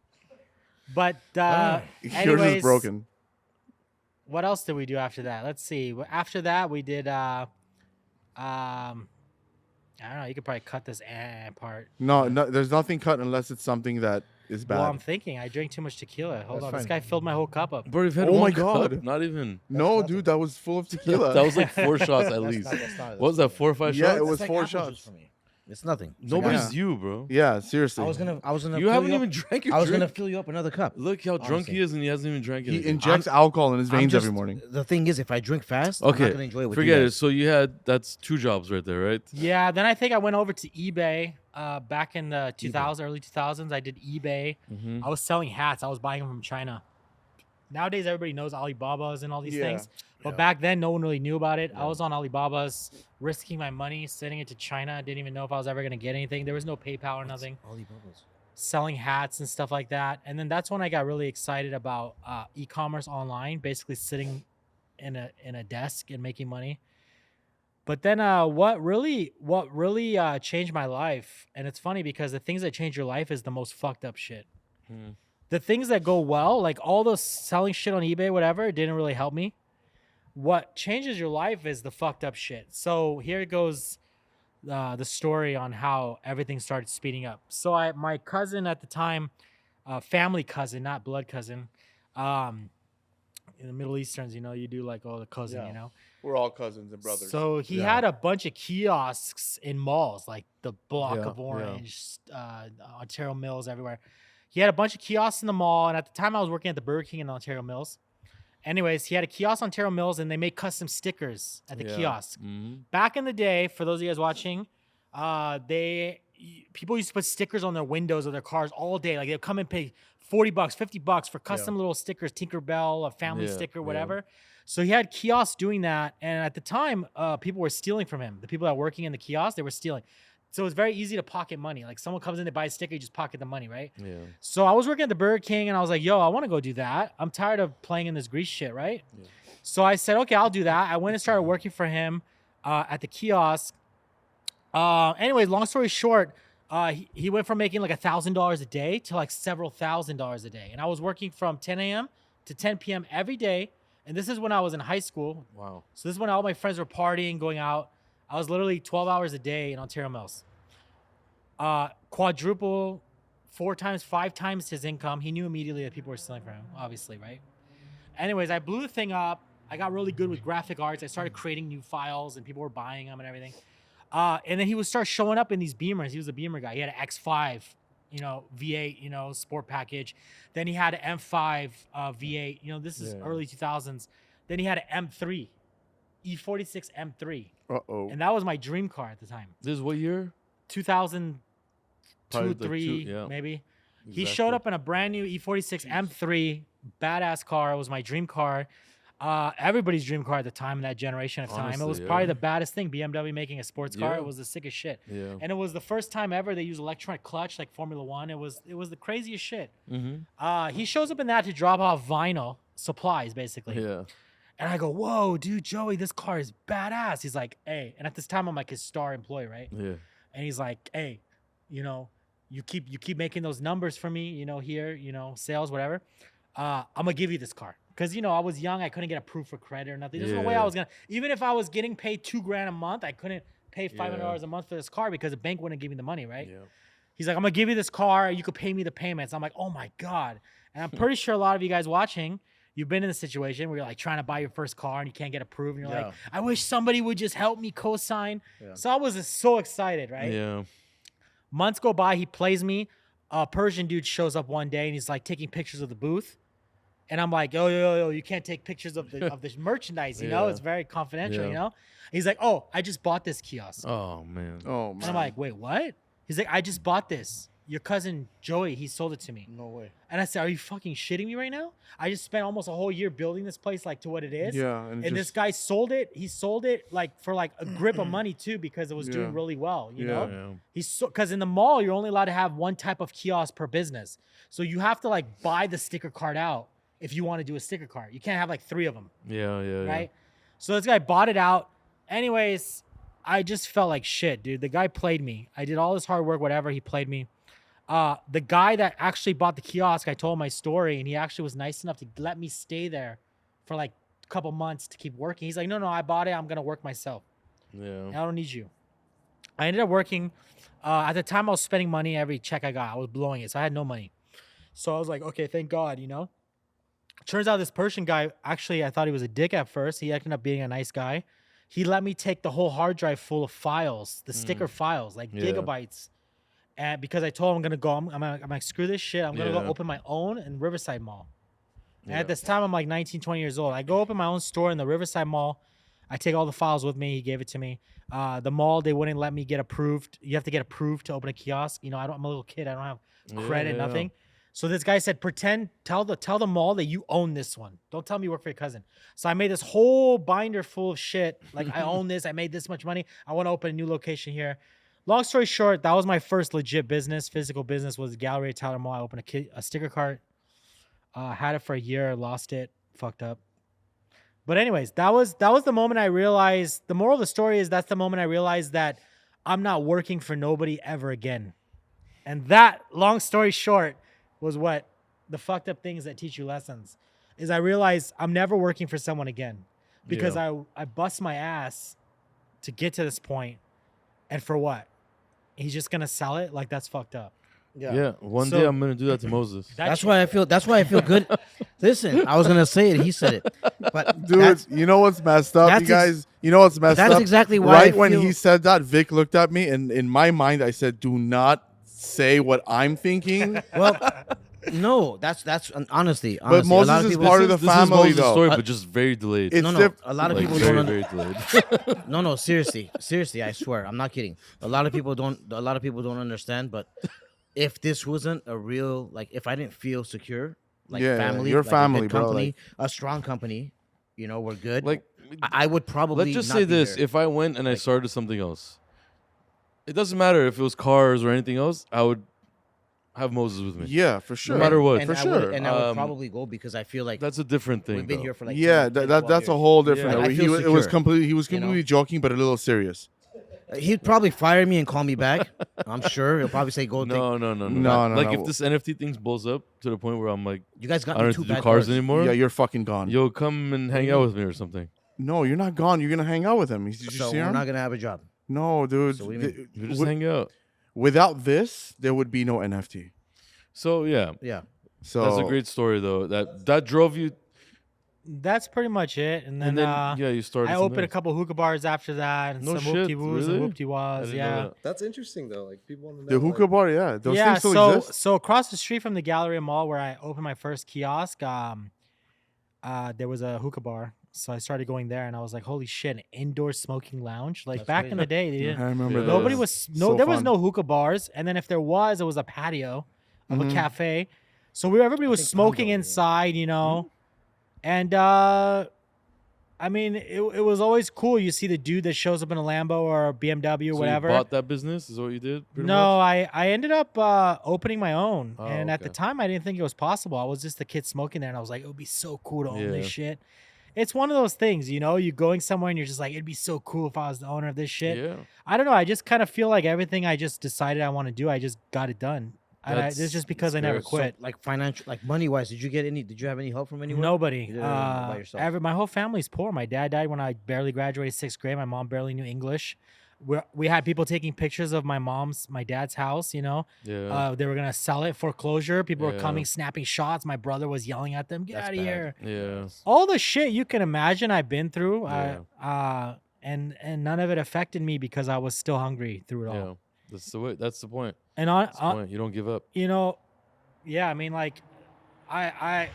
But Yours anyways, is broken. what else did we do after that? Let's see. After that, we did. I don't know. You could probably cut this part. No, there's nothing cut unless it's something that is bad. Well, I'm thinking I drank too much tequila. Hold That's on, this fine. guy filled my whole cup up. Bro, you've had Oh my one cup, God. not even. no, nothing. dude, that was full of tequila. That was like 4 shots at least. What was that? 4 or 5 Yeah, shots? it was That's like 4 apple juice shots. for me. It's nothing. It's Nobody's Yeah. you, bro. Yeah, seriously. I was gonna You fill haven't up- even drank your I was drink. gonna fill you up another cup. Look how drunk Honestly. he is, and he hasn't even drank He anything. injects alcohol in his I'm veins every just- morning. The thing is, if I drink fast, I'm Okay, not gonna enjoy it with forget you it. guys. So that's 2 jobs right there, right? Yeah, then I think I went over to eBay back in the early 2000s. I did eBay. Mm-hmm. I was selling hats. I was buying them from China. Nowadays, everybody knows Alibaba's and all these things. But back then, no one really knew about it. I was on Alibaba's, risking my money, sending it to China. I didn't even know if I was ever going to get anything. There was no PayPal or nothing. Alibaba's. Selling hats and stuff like that. And then that's when I got really excited about e-commerce online, basically sitting in a desk and making money. But then what really changed my life, and it's funny because the things that change your life is the most fucked up shit. The things that go well, like all those selling shit on eBay, whatever, it didn't really help me. What changes your life is the fucked up shit. So here goes the story on how everything started speeding up. So my cousin at the time, family cousin, not blood cousin, in the Middle Easterns, you do like all the cousin, Yeah. We're all cousins and brothers. So he Yeah. had a bunch of kiosks in malls, like the Block Yeah, of yeah. Orange, Ontario Mills, everywhere. He had a bunch of kiosks in the mall, and at the time I was working at the Burger King in Ontario Mills. Anyways, he had a kiosk on Ontario Mills, and they make custom stickers at the kiosk. Mm-hmm. Back in the day, for those of you guys watching, people used to put stickers on their windows of their cars all day. Like they'd come and pay $40, $50 for custom little stickers, Tinkerbell, a family Yeah, sticker, yeah. whatever. So he had kiosks doing that, and at the time, people were stealing from him. The people that were working in the kiosk, they were stealing. So it was very easy to pocket money. Like someone comes in, they buy a sticker, you just pocket the money, right? Yeah. So I was working at the Burger King, and I was like, yo, I want to go do that. I'm tired of playing in this grease shit, right? Yeah. So I said, okay, I'll do that. I went and started working for him at the kiosk. Anyways, long story short, he went from making like $1,000 a day to like several $1,000s a day. And I was working from 10 a.m. to 10 p.m. every day. And this is when I was in high school. Wow. So this is when all my friends were partying, going out. I was literally 12 hours a day in Ontario Mills. Quadruple, 4 times, 5 times his income. He knew immediately that people were stealing from him, obviously, right? Anyways, I blew the thing up. I got really good with graphic arts. I started creating new files, and people were buying them and everything. And then he would start showing up in these Beamers. He was a Beamer guy. He had an X5, V8, sport package. Then he had an M5 V8. This is Yeah. early 2000s. Then he had an M3, E46 M3. Uh-oh. And that was my dream car at the time. This is what year? 2002, Probably like 3, yeah. maybe. He Exactly. showed up in a brand new E46 M3, badass car. It was my dream car. Everybody's dream car at the time in that generation of time. It Honestly, was yeah. probably the baddest thing. BMW making a sports car. Yeah. It was the sickest shit. Yeah. And it was the first time ever they used electronic clutch like Formula One. It was the craziest shit. Mm-hmm. He shows up in that to drop off vinyl supplies, basically. Yeah. And I go, whoa, dude, Joey, this car is badass. He's like, hey. And at this time, I'm like his star employee, right? Yeah. And he's like, hey, you keep making those numbers for me, here, sales, whatever. I'm gonna give you this car. Because I was young, I couldn't get approved for credit or nothing. There's no way I Yeah. was gonna, even if I was getting paid $2,000 a month, I couldn't pay $500 Yeah. a month for this car because the bank wouldn't give me the money, right? Yeah. He's like, I'm gonna give you this car, you could pay me the payments. I'm like, oh my God. And I'm pretty sure a lot of you guys watching, you've been in a situation where you're like trying to buy your first car and you can't get approved. And you're like, I wish somebody would just help me co-sign. Yeah. So I was just so excited, right? Yeah. Months go by, he plays me. A Persian dude shows up one day and he's like taking pictures of the booth. And I'm like, yo, you can't take pictures of the of this merchandise, Yeah. It's very confidential, Yeah. He's like, oh, I just bought this kiosk. Oh man. Oh, man. And I'm like, wait, what? He's like, I just bought this. Your cousin Joey, he sold it to me. No way. And I said, are you fucking shitting me right now? I just spent almost a whole year building this place like to what it is. Yeah. And just, this guy sold it. He sold it like for like a grip of money too because it was doing Yeah. really well, you know? Yeah. He's because in the mall you're only allowed to have one type of kiosk per business, so you have to like buy the sticker card out if you want to do a sticker card. You can't have like 3 of them, Yeah. Yeah. right? So this guy bought it out. Anyways, I just felt like shit, dude. The guy played me. I did all this hard work, whatever. He played me. The guy that actually bought the kiosk, I told my story, and he actually was nice enough to let me stay there for like a couple months to keep working. He's like, no, I bought it. I'm gonna work myself. Yeah. I don't need you. I ended up working. At the time, I was spending money every check I got. I was blowing it, so I had no money. So I was like, okay, thank God, you know. Turns out this Persian guy, actually, I thought he was a dick at first. He ended up being a nice guy. He let me take the whole hard drive full of files, the sticker files, like Yeah. gigabytes. And because I told him I'm gonna go, I'm like, screw this shit. I'm gonna go Yeah. open my own in Riverside Mall. And Yeah. at this time, I'm like 19, 20 years old. I go open my own store in the Riverside Mall. I take all the files with me. He gave it to me. The mall, they wouldn't let me get approved. You have to get approved to open a kiosk. You know, I'm a little kid. I don't have credit, Yeah. nothing. So this guy said, tell the mall that you own this one. Don't tell me you work for your cousin. So I made this whole binder full of shit. Like, I own this. I made this much money. I want to open a new location here. Long story short, that was my first legit business. Physical business was the Gallery at Tyler Mall. I opened a sticker cart. Had it for a year, lost it, fucked up. But anyways, that was the moment I realized. The moral of the story is that's the moment I realized that I'm not working for nobody ever again. And that, long story short, was what the fucked up things that teach you lessons. Is I realized I'm never working for someone again because I bust my ass to get to this point, and for what? He's just gonna sell it? Like, that's fucked up. Yeah. One So- day I'm gonna do that to Moses. That's why I feel good. Listen, I was gonna say it. He said it, but Dude, that's, you know what's messed up, you that's ex- guys? You know what's messed that's up? exactly why Right I when feel- he said that, Vic looked at me, and in my mind, I said, "Do not say what I'm thinking." well, no, that's honestly. But a lot Moses of is people, part of the This is family, Moses' though. story, but just very delayed. It's no, a lot of like people very, don't. very delayed. No, seriously, I swear, I'm not kidding. A lot of people don't understand. But if this wasn't a real, like, if I didn't feel secure, like Yeah, family, your like family, a good bro, company, like- a strong company, you know, we're good. Like, I would probably. let's just not say be this: here. if I went and I started something else, it doesn't matter if it was cars or anything else. I would have Moses with me. Yeah, for sure. matter what. and for I would, sure. and I would Um, probably go because I feel like That's a different thing. we've been though. here for like Yeah, 10, 12 that's a years. whole different. Yeah. I feel It was secure, completely. He was you know? completely joking, but a little serious. He'd probably fire me and call me back. I'm sure he'll probably say, "Go No. No, Like no. if this NFT thing blows up to the point where I'm like, You guys got I don't me have two to do bad cars cards. anymore. Yeah, you're fucking gone. Yo, come and hang out with me or something. No, you're not gone. You're gonna hang out with him. Did you So see we're him? not gonna have a job. No, dude. So what do you mean? You just hang out. Without this, there would be no NFT. So yeah, Yeah. So that's a great story though. That drove you, That's pretty much it. And then, and then yeah, you started. I something opened a else. couple hookah bars after that, and No some shit, whoopty woos really? and whoopty I was. didn't know Yeah. that. That's interesting though. Like people want to know. the hookah bar, yeah, those Yeah, things still so exist. so across the street from the Galleria Mall where I opened my first kiosk, there was a hookah bar. So I started going there, and I was like, "Holy shit, an indoor smoking lounge!" Like That's back in crazy. the day, they didn't. I remember Yeah. those. Nobody was So there was fun. no hookah bars, and then if there was, it was a patio of Mhm. a cafe. So everybody was think smoking Condo, yeah. inside, you know, and I mean, it was always cool. You see the dude that shows up in a Lambo or a BMW or So whatever. you bought that business? Is what you did? pretty No, much? I ended up opening my own, Oh, and at the okay. time I didn't think it was possible. I was just a kid smoking there, and I was like, it would be so cool to own this Yeah. shit. It's one of those things, you know, you're going somewhere and you're just like, it'd be so cool if I was the owner of this shit. Yeah. I don't know. I just kind of feel like everything I just decided I want to do, I just got it done. And That's- it's just because I that's never fair. So, quit. Like financial, like money wise, did you have any help from anyone? Nobody. You did it by yourself. My whole family's poor. My dad died when I barely graduated 6th grade. My mom barely knew English. We had people taking pictures of my dad's house, you know. Yeah. They were going to sell it, foreclosure. People were Yeah. coming, snapping shots. My brother was yelling at them, get That's out of bad. here. yeah. All the shit you can imagine I've been through. Yeah. And none of it affected me because I was still hungry through it all. Yeah. That's the way. That's the point. And That's the point. You don't give up. you know, yeah, I mean, like, I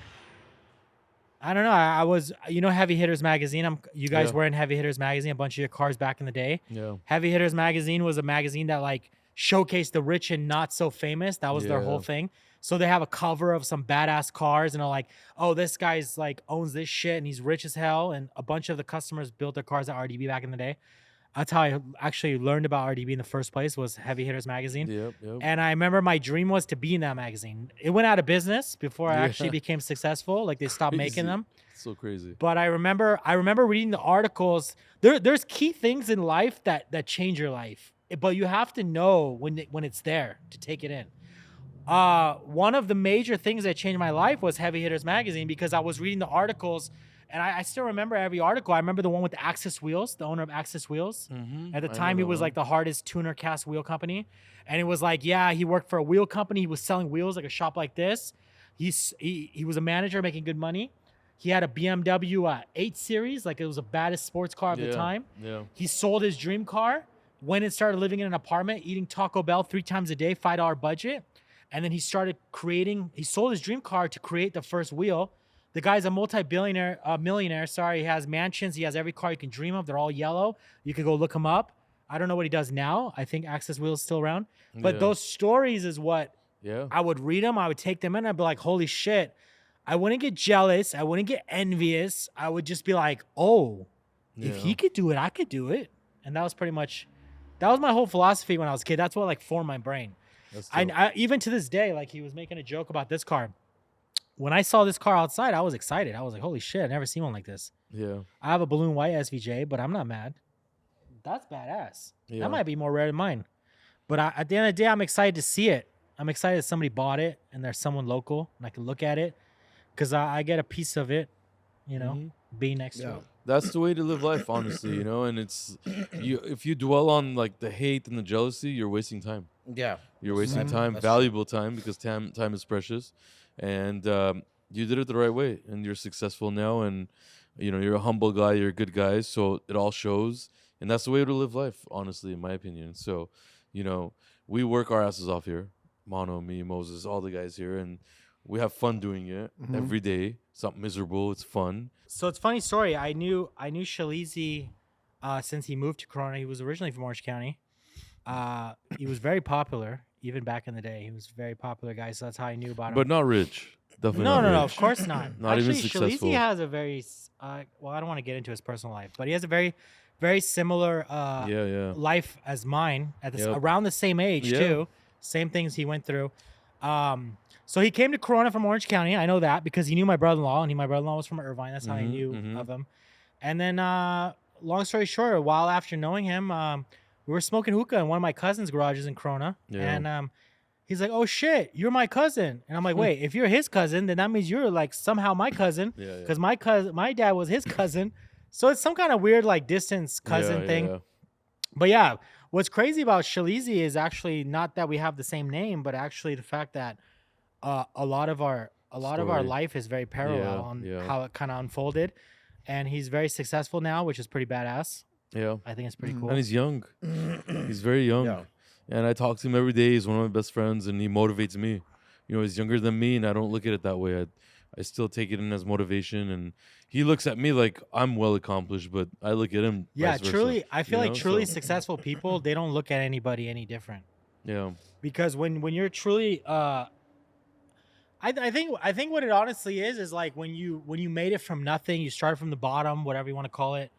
don't know. I was, you know, Heavy Hitters magazine. You guys Yeah. were in Heavy Hitters magazine, a bunch of your cars back in the day. Yeah. Heavy Hitters magazine was a magazine that like showcased the rich and not so famous. That was their whole Yeah. thing. So they have a cover of some badass cars and they're like, oh, this guy's like owns this shit and he's rich as hell. And a bunch of the customers built their cars at RDB back in the day. That's how I actually learned about RDB in the first place, was Heavy Hitters magazine. Yep. Yep. And I remember my dream was to be in that magazine. It went out of business before I actually Yeah. became successful. Like they stopped making Crazy. them. So crazy. But I remember reading the articles. There's key things in life that change your life, but you have to know when it's there to take it in. One of the major things that changed my life was Heavy Hitters magazine, because I was reading the articles And I still remember every article. I remember the one with the Axis Wheels, the owner of Axis Wheels. At the time, he was like the hardest tuner cast wheel company. And it was like, yeah, he worked for a wheel company. He was selling wheels like a shop like this. He was a manager making good money. He had a BMW 8 Series, like it was the baddest sports car of the time. Yeah. He sold his dream car, went and started living in an apartment, eating Taco Bell 3 times a day, $5 budget. And then he sold his dream car to create the first wheel. The guy's a millionaire. He has mansions. He has every car you can dream of. They're all yellow. You can go look him up. I don't know what he does now. I think Access Wheels is still around. But those stories is what I would read them. I would take them in. I'd be like, holy shit. I wouldn't get jealous. I wouldn't get envious. I would just be like, oh, if he could do it, I could do it. And that was my whole philosophy when I was a kid. That's what like formed my brain. I even to this day, like he was making a joke about this car. When I saw this car outside, I was excited. I was like, holy shit, I've never seen one like this. Yeah. I have a balloon white SVJ, but I'm not mad. That's badass. Yeah. That might be more rare than mine. But at the end of the day, I'm excited to see it. I'm excited that somebody bought it and there's someone local and I can look at it because I get a piece of it, being next to it. That's the way to live life, honestly, and it's if you dwell on like the hate and the jealousy, you're wasting time. Yeah. You're wasting time, That's valuable time, because time is precious. And you did it the right way, and you're successful now, and you're a humble guy, you're a good guy, so it all shows. And that's the way to live life, honestly, in my opinion. So, we work our asses off here. Mono, me, Moses, all the guys here, and we have fun doing it every day. It's not miserable, it's fun. So it's a funny story. I knew Shalizi since he moved to Corona. He was originally from Orange County. He was very popular, even back in the day. He was a very popular guy, so that's how I knew about him. But not rich. Definitely no, not no, rich. of course not. Not Actually, even successful. Shalizi has a very, I don't want to get into his personal life, but he has a very, very similar life as mine around the same age too. Same things he went through. So he came to Corona from Orange County. I know that because he knew my brother-in-law, and my brother-in-law was from Irvine. That's how I knew of him. And then, long story short, a while after knowing him, we were smoking hookah in one of my cousin's garages in Corona. Yeah. And he's like, oh, shit, you're my cousin. And I'm like, wait, if you're his cousin, then that means you're like somehow my cousin because my dad was his cousin. So it's some kind of weird like distance cousin thing. Yeah. But yeah, what's crazy about Shalizi is actually not that we have the same name, but actually the fact that a lot of our life is very parallel on how it kind of unfolded, and he's very successful now, which is pretty badass. Yeah, I think it's pretty cool. And he's young. He's very young. Yeah. And I talk to him every day. He's one of my best friends, and he motivates me. He's younger than me, and I don't look at it that way. I still take it in as motivation, and he looks at me like I'm well accomplished, but I look at him. Yeah, vice versa, truly. I feel like truly So, successful people, they don't look at anybody any different. yeah, Because when you're truly I think what it honestly is like when you made it from nothing, you started from the bottom, whatever you want to call it.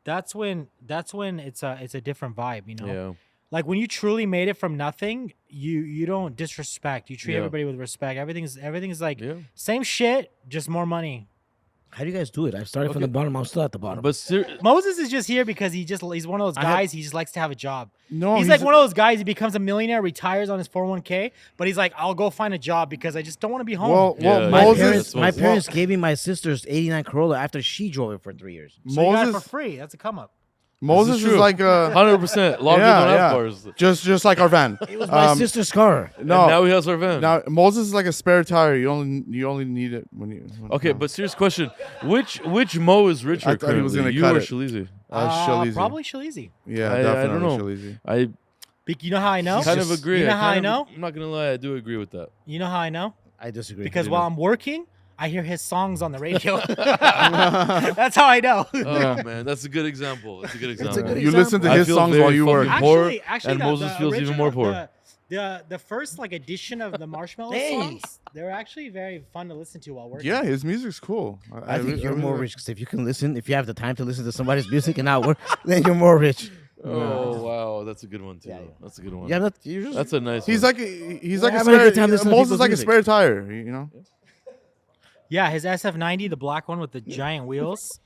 That's when it's a different vibe, yeah, Like when you truly made it from nothing, you don't disrespect. You treat everybody with respect. Everything is like same shit, just more money. How do you guys do it? I've started from the bottom. I'm still at the bottom. But Moses is just here because he's one of those guys. He just likes to have a job. No, he's like one of those guys. He becomes a millionaire, retires on his 401k, but he's like, I'll go find a job because I just don't want to be home. Well, Yeah, my Moses, parents gave me my sister's '89 Corolla after she drove it for 3 years. So you got it for Moses, free. That's a come up. Moses true. is like 100%. Longer yeah, than yeah. cars. just like our van. It was my sister's car. No, And now he has our van. now Moses is like a spare tire. You only need it when you. Okay, but serious question: which Mo is richer? I thought he was currently, gonna you cut or it. Shalizi? Shalizi. Probably Shalizi. Yeah, I definitely don't know. Shalizi. You know how I know? Kind of agree. You know how I know? I'm not gonna lie, I do agree with that. You know how I know? I disagree. Because while I'm working, I hear his songs on the radio. That's how I know. Oh man, that's a good example. That's a good example. good You listen to I his feel songs very while you work. fucking poor, Actually, and Moses feels even more poor. The first like edition of the Marshmallow songs, they're actually very fun to listen to while working. Yeah, his music's cool. I think you're really more like- rich because if you can listen, if you have the time to listen to somebody's music and not work, then you're more rich. Oh wow, that's a good one too. Yeah. That's a good one. Yeah, not, you're just, That's a nice. He's one. like a having a good time spare. listening to Moses people's is like a music. spare tire. You know. Yeah, his SF90, the black one with the giant wheels.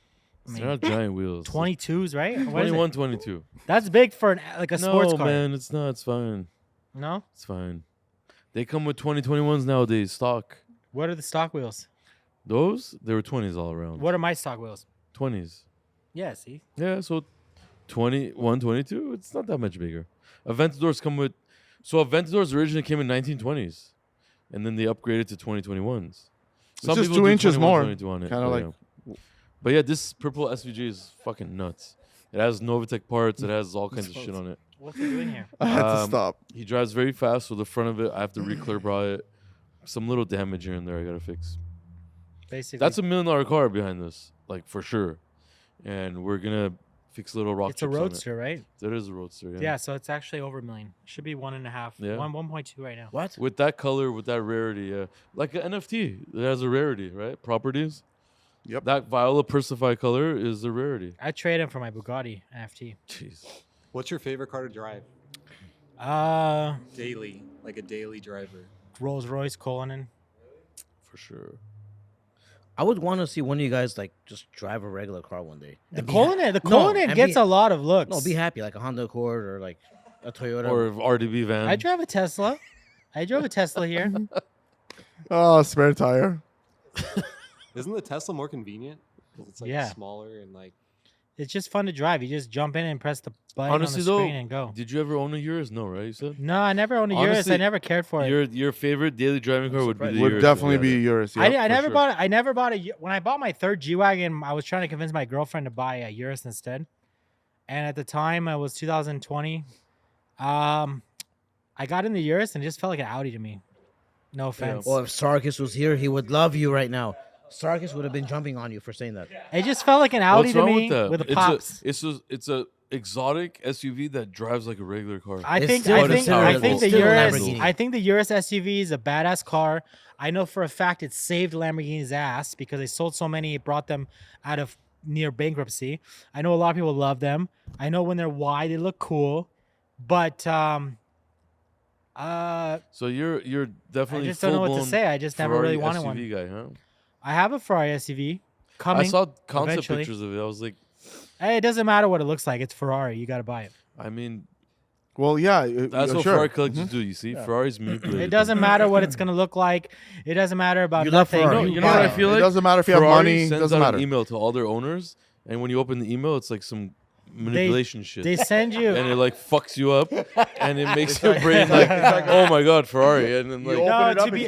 I They're mean, not giant wheels. 22s, right? What is it? 21, 22. That's big for like a sports No car. man, it's not. It's fine. No? It's fine. They come with 2021s nowadays, stock. What are the stock wheels? Those they were 20s all around. What are my stock wheels? 20s. Yeah, see. Yeah, so 21, 22. It's not that much bigger. Aventadors come with. So Aventadors originally came in 1920s, and then they upgraded to 2021s. It's just people 2 do inches 21, more. 22 on it, Kind of but like. yeah. But yeah, this purple SVJ is fucking nuts. It has Novitec parts. It has all kinds of shit on it. What's he doing here? I had to Um, stop. He drives very fast, so the front of it, I have to re-clear bra it. Some little damage here and there I gotta fix. Basically, That's $1 million car behind this, like for sure. And we're gonna fix little rock it's a chips on it. Roadster, right? That is a Roadster, yeah. Yeah, so it's actually over $1 million. Should be 1.5, Yeah. 1.2 right now. What? With that color, with that rarity, yeah. Like an NFT, it has a rarity, right? Properties. Yep. That Viola Persify color is a rarity. I trade him for my Bugatti NFT. Jeez. What's your favorite car to drive daily, like a daily driver? Rolls Royce Cullinan. For sure. I would want to see one of you guys like just drive a regular car one day. The And be Cullinan, the No, Cullinan and gets be- a lot of looks. No, be happy like a Honda Accord or like a Toyota. Or RDB van. I drive a Tesla. I drove a Tesla here. Oh, spare tire. Isn't the Tesla more convenient? Because it's like Yeah. smaller and like. It's just fun to drive. You just jump in and press the button Honestly, on the though, screen and go. did you ever own a Urus? No, right? You said? No, I never owned a Urus. Honestly, I never cared for it. Your favorite daily driving car would be the Would Urus. definitely if you be had it. yours. I, Yep, I for never sure. bought. I never bought a. When I bought my third G wagon, I was trying to convince my girlfriend to buy a Urus instead. And at the time, it was 2020. I got in the Urus and it just felt like an Audi to me. No offense. Well, if Sarkis was here, he would love you right now. Sarkis would have been jumping on you for saying that. It just felt like an Audi What's to wrong me with that? with the pops. It's a exotic SUV that drives like a regular car. I It's think still I think considered- I think it's the still a Urus Lamborghini. I think the Urus SUV is a badass car. I know for a fact it saved Lamborghini's ass because they sold so many, it brought them out of near bankruptcy. I know a lot of people love them. I know when they're wide, they look cool, but So you're I definitely just don't know what to full-blown say. I just never Ferrari really wanted SUV one. guy, huh? I have a Ferrari SUV coming. I saw concept eventually. pictures of it. I was like, Hey, it doesn't matter what it looks like. It's Ferrari. You got to buy it. I mean, Well, yeah. that's what sure. Ferrari collectors do. You see, Ferrari's manipulated. It doesn't matter what it's gonna look like. It doesn't matter about You love nothing. Ferrari. You know what I feel It like? doesn't matter if you have Ferrari money. It sends doesn't out matter. an email to all their owners, and when you open the email, it's like some manipulation shit. They send you. and it like fucks you up, and it makes your brain like, oh my god, Ferrari, and then You like, open No, it up, to be-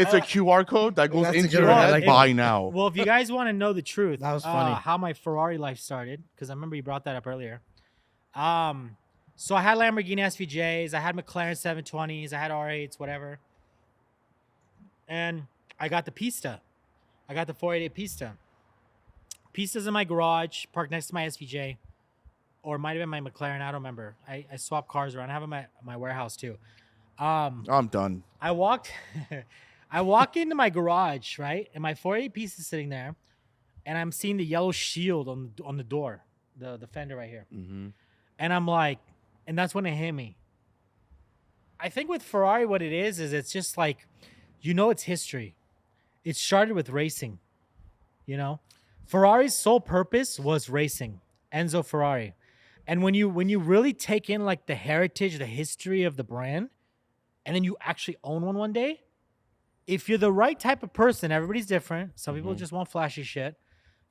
it's a QR code that goes That's a into good your one. I head. like Buy now. Well, if you guys want to know the truth, That was funny. how my Ferrari life started, because I remember you brought that up earlier. So I had Lamborghini SVJs, I had McLaren 720s, I had R8s, whatever. And I got the Pista. I got the 488 Pista. Pista's in my garage, parked next to my SVJ. Or it might have been my McLaren, I don't remember. I swapped cars around. I have them at my warehouse too. I'm done. I walked I walk into my garage, right? And my 488 piece is sitting there, and I'm seeing the yellow shield on the door, the fender right here. Mhm. And I'm like, and that's when it hit me. I think with Ferrari, what it is it's just like, it's history. It started with racing, Ferrari's sole purpose was racing. Enzo Ferrari. And when you really take in like the heritage, the history of the brand, and then you actually own one day, if you're the right type of person, everybody's different. Some people just want flashy shit.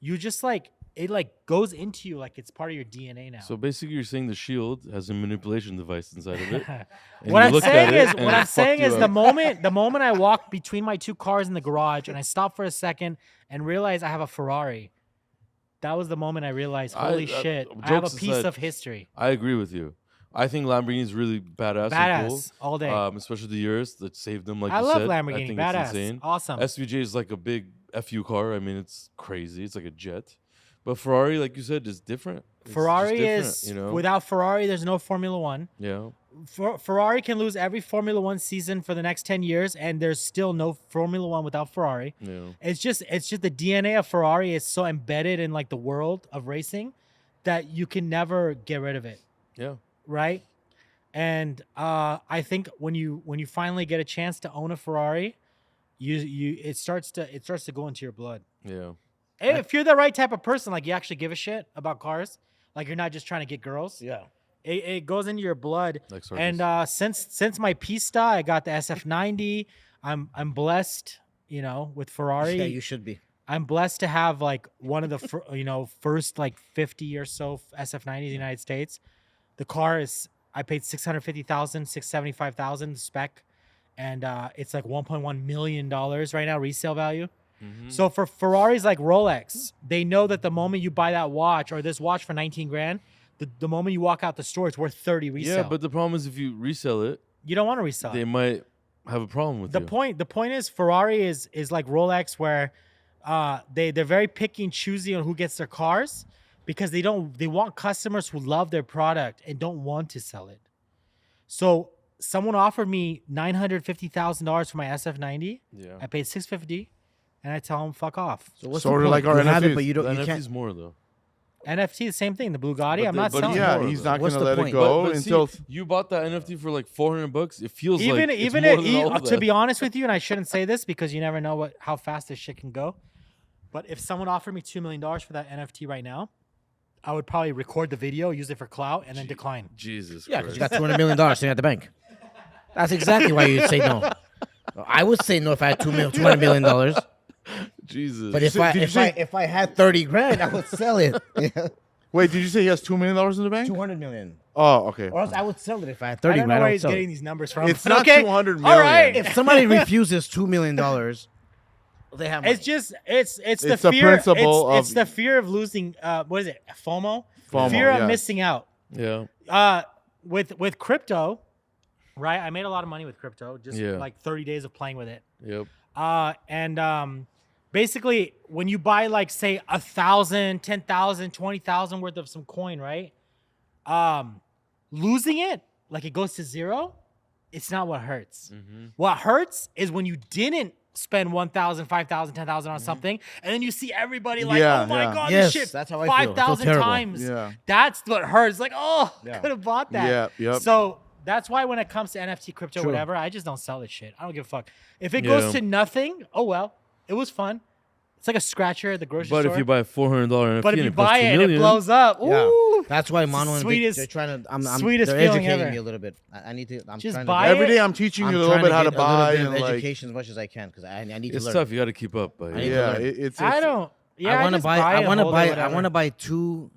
You just like, it like goes into you like it's part of your DNA now. So basically, you're saying the shield has a manipulation device inside of it. and What you I'm looked saying at it is, and what it I'm saying fucked is, you the up. moment I walk between my two cars in the garage and I stop for a second and realize I have a Ferrari, that was the moment I realized, holy shit, I have a jokes piece aside, of history. I agree with you. I think Lamborghini's really badass. And cool. Badass all day. Especially the Urus that saved them. Like I you love said. I Lamborghini. think Badass. it's insane. Awesome. SVJ is like a big FU car. I mean, it's crazy. It's like a jet. But Ferrari, like you said, is different. It's just Ferrari different, is, without Ferrari, there's no Formula One. Yeah. Ferrari can lose every Formula One season for the next 10 years, and there's still no Formula One without Ferrari. Yeah. It's just the DNA of Ferrari is so embedded in like the world of racing that you can never get rid of it. Yeah. Right. And I think when you finally get a chance to own a Ferrari, it starts to go into your blood. Yeah. If you're the right type of person, like you actually give a shit about cars, like you're not just trying to get girls. Yeah. It goes into your blood. Like and since my Pista, I got the SF90. I'm blessed you know, with Ferrari. Yeah, you should be. I'm blessed to have like one of the first like 50 or so SF90s in the United States. The car is I paid 650,000, 675,000 spec, and it's like 1.1 million dollars right now resale value. So for Ferraris like Rolex, they know that the moment you buy that watch or this watch for 19 grand, the moment you walk out the store, it's worth 30 resale. Yeah, but the problem is if you resell it, you don't want to resell they it. might have a problem with The you. point is Ferrari is like Rolex, where they're very picky and choosy on who gets their cars, because they want customers who love their product and don't want to sell it. So someone offered me $950,000 for my SF90. Yeah. I paid $650, and I tell them fuck off. So what's Sort the of point? like our You have it, NFTs. but you The don't. You NFT's can't. more though. NFT, the same thing. The Bugatti, But I'm not but selling. yeah, it. Yeah, he's not What's gonna the let point? it go But until. see, you bought that NFT for like $400. It feels Even like even it's more than all of to that. be honest with you, and I shouldn't say this because you never know how fast this shit can go. But if someone offered me $2 million for that NFT right now, I would probably record the video, use it for clout, and then decline. Jesus Yeah, because Christ. you got $200 million sitting at the bank. That's exactly why you'd say no. I would say no if I had $200 million. Jesus. But if I had 30 grand, I would sell it. Yeah. Wait, did you say he has $2 million in the bank? 200 million. Oh, okay. Or else I would sell it if I had I 30 don't know grand. where I would he's sell getting it. these numbers from. It's but not okay. 200 All million. right. If somebody refuses $2 million, they have money. It's just it's the It's the fear. principle It's of- the fear of losing. What is it? FOMO. FOMO, Fear of yes. missing out. yeah. With crypto, right? I made a lot of money with crypto. Just Yeah. like 30 days of playing with it. Yep. Basically, when you buy like say 1,000, 10,000, 20,000 worth of some coin, right? Losing it, like it goes to zero, it's not what hurts. What hurts is when you didn't spend 1,000, 5,000, 10,000 on something, and then you see everybody like, Yeah, oh my yeah. god, Yes, this shit that's how I feel. I feel 5,000 terrible. times. Yeah. That's what hurts. Like, oh, Yeah. could have bought that. Yeah, yep. So that's why when it comes to NFT, crypto, True. whatever, I just don't sell this shit. I don't give a fuck. If it goes Yeah. to nothing, oh well, it was fun. It's like a scratcher at the grocery But store. if you buy a $400 NFT but if and you it costs buy $2 it and million, it blows up, Yeah. ooh, That's why Mono and Vic, sweetest- they're trying to. I'm sweetest they're feeling educating ever. me a little bit. I need to. I'm Just trying buy to. Every it. day I'm teaching I'm you a little trying bit to how to get a little buy bit and of like. education as much as I can because I need to it's learn. tough. You got to keep up. But I need to Yeah, learn. it's. I don't. Yeah, I want to just buy. buy I it, want to hold it, buy. I whatever. want to buy two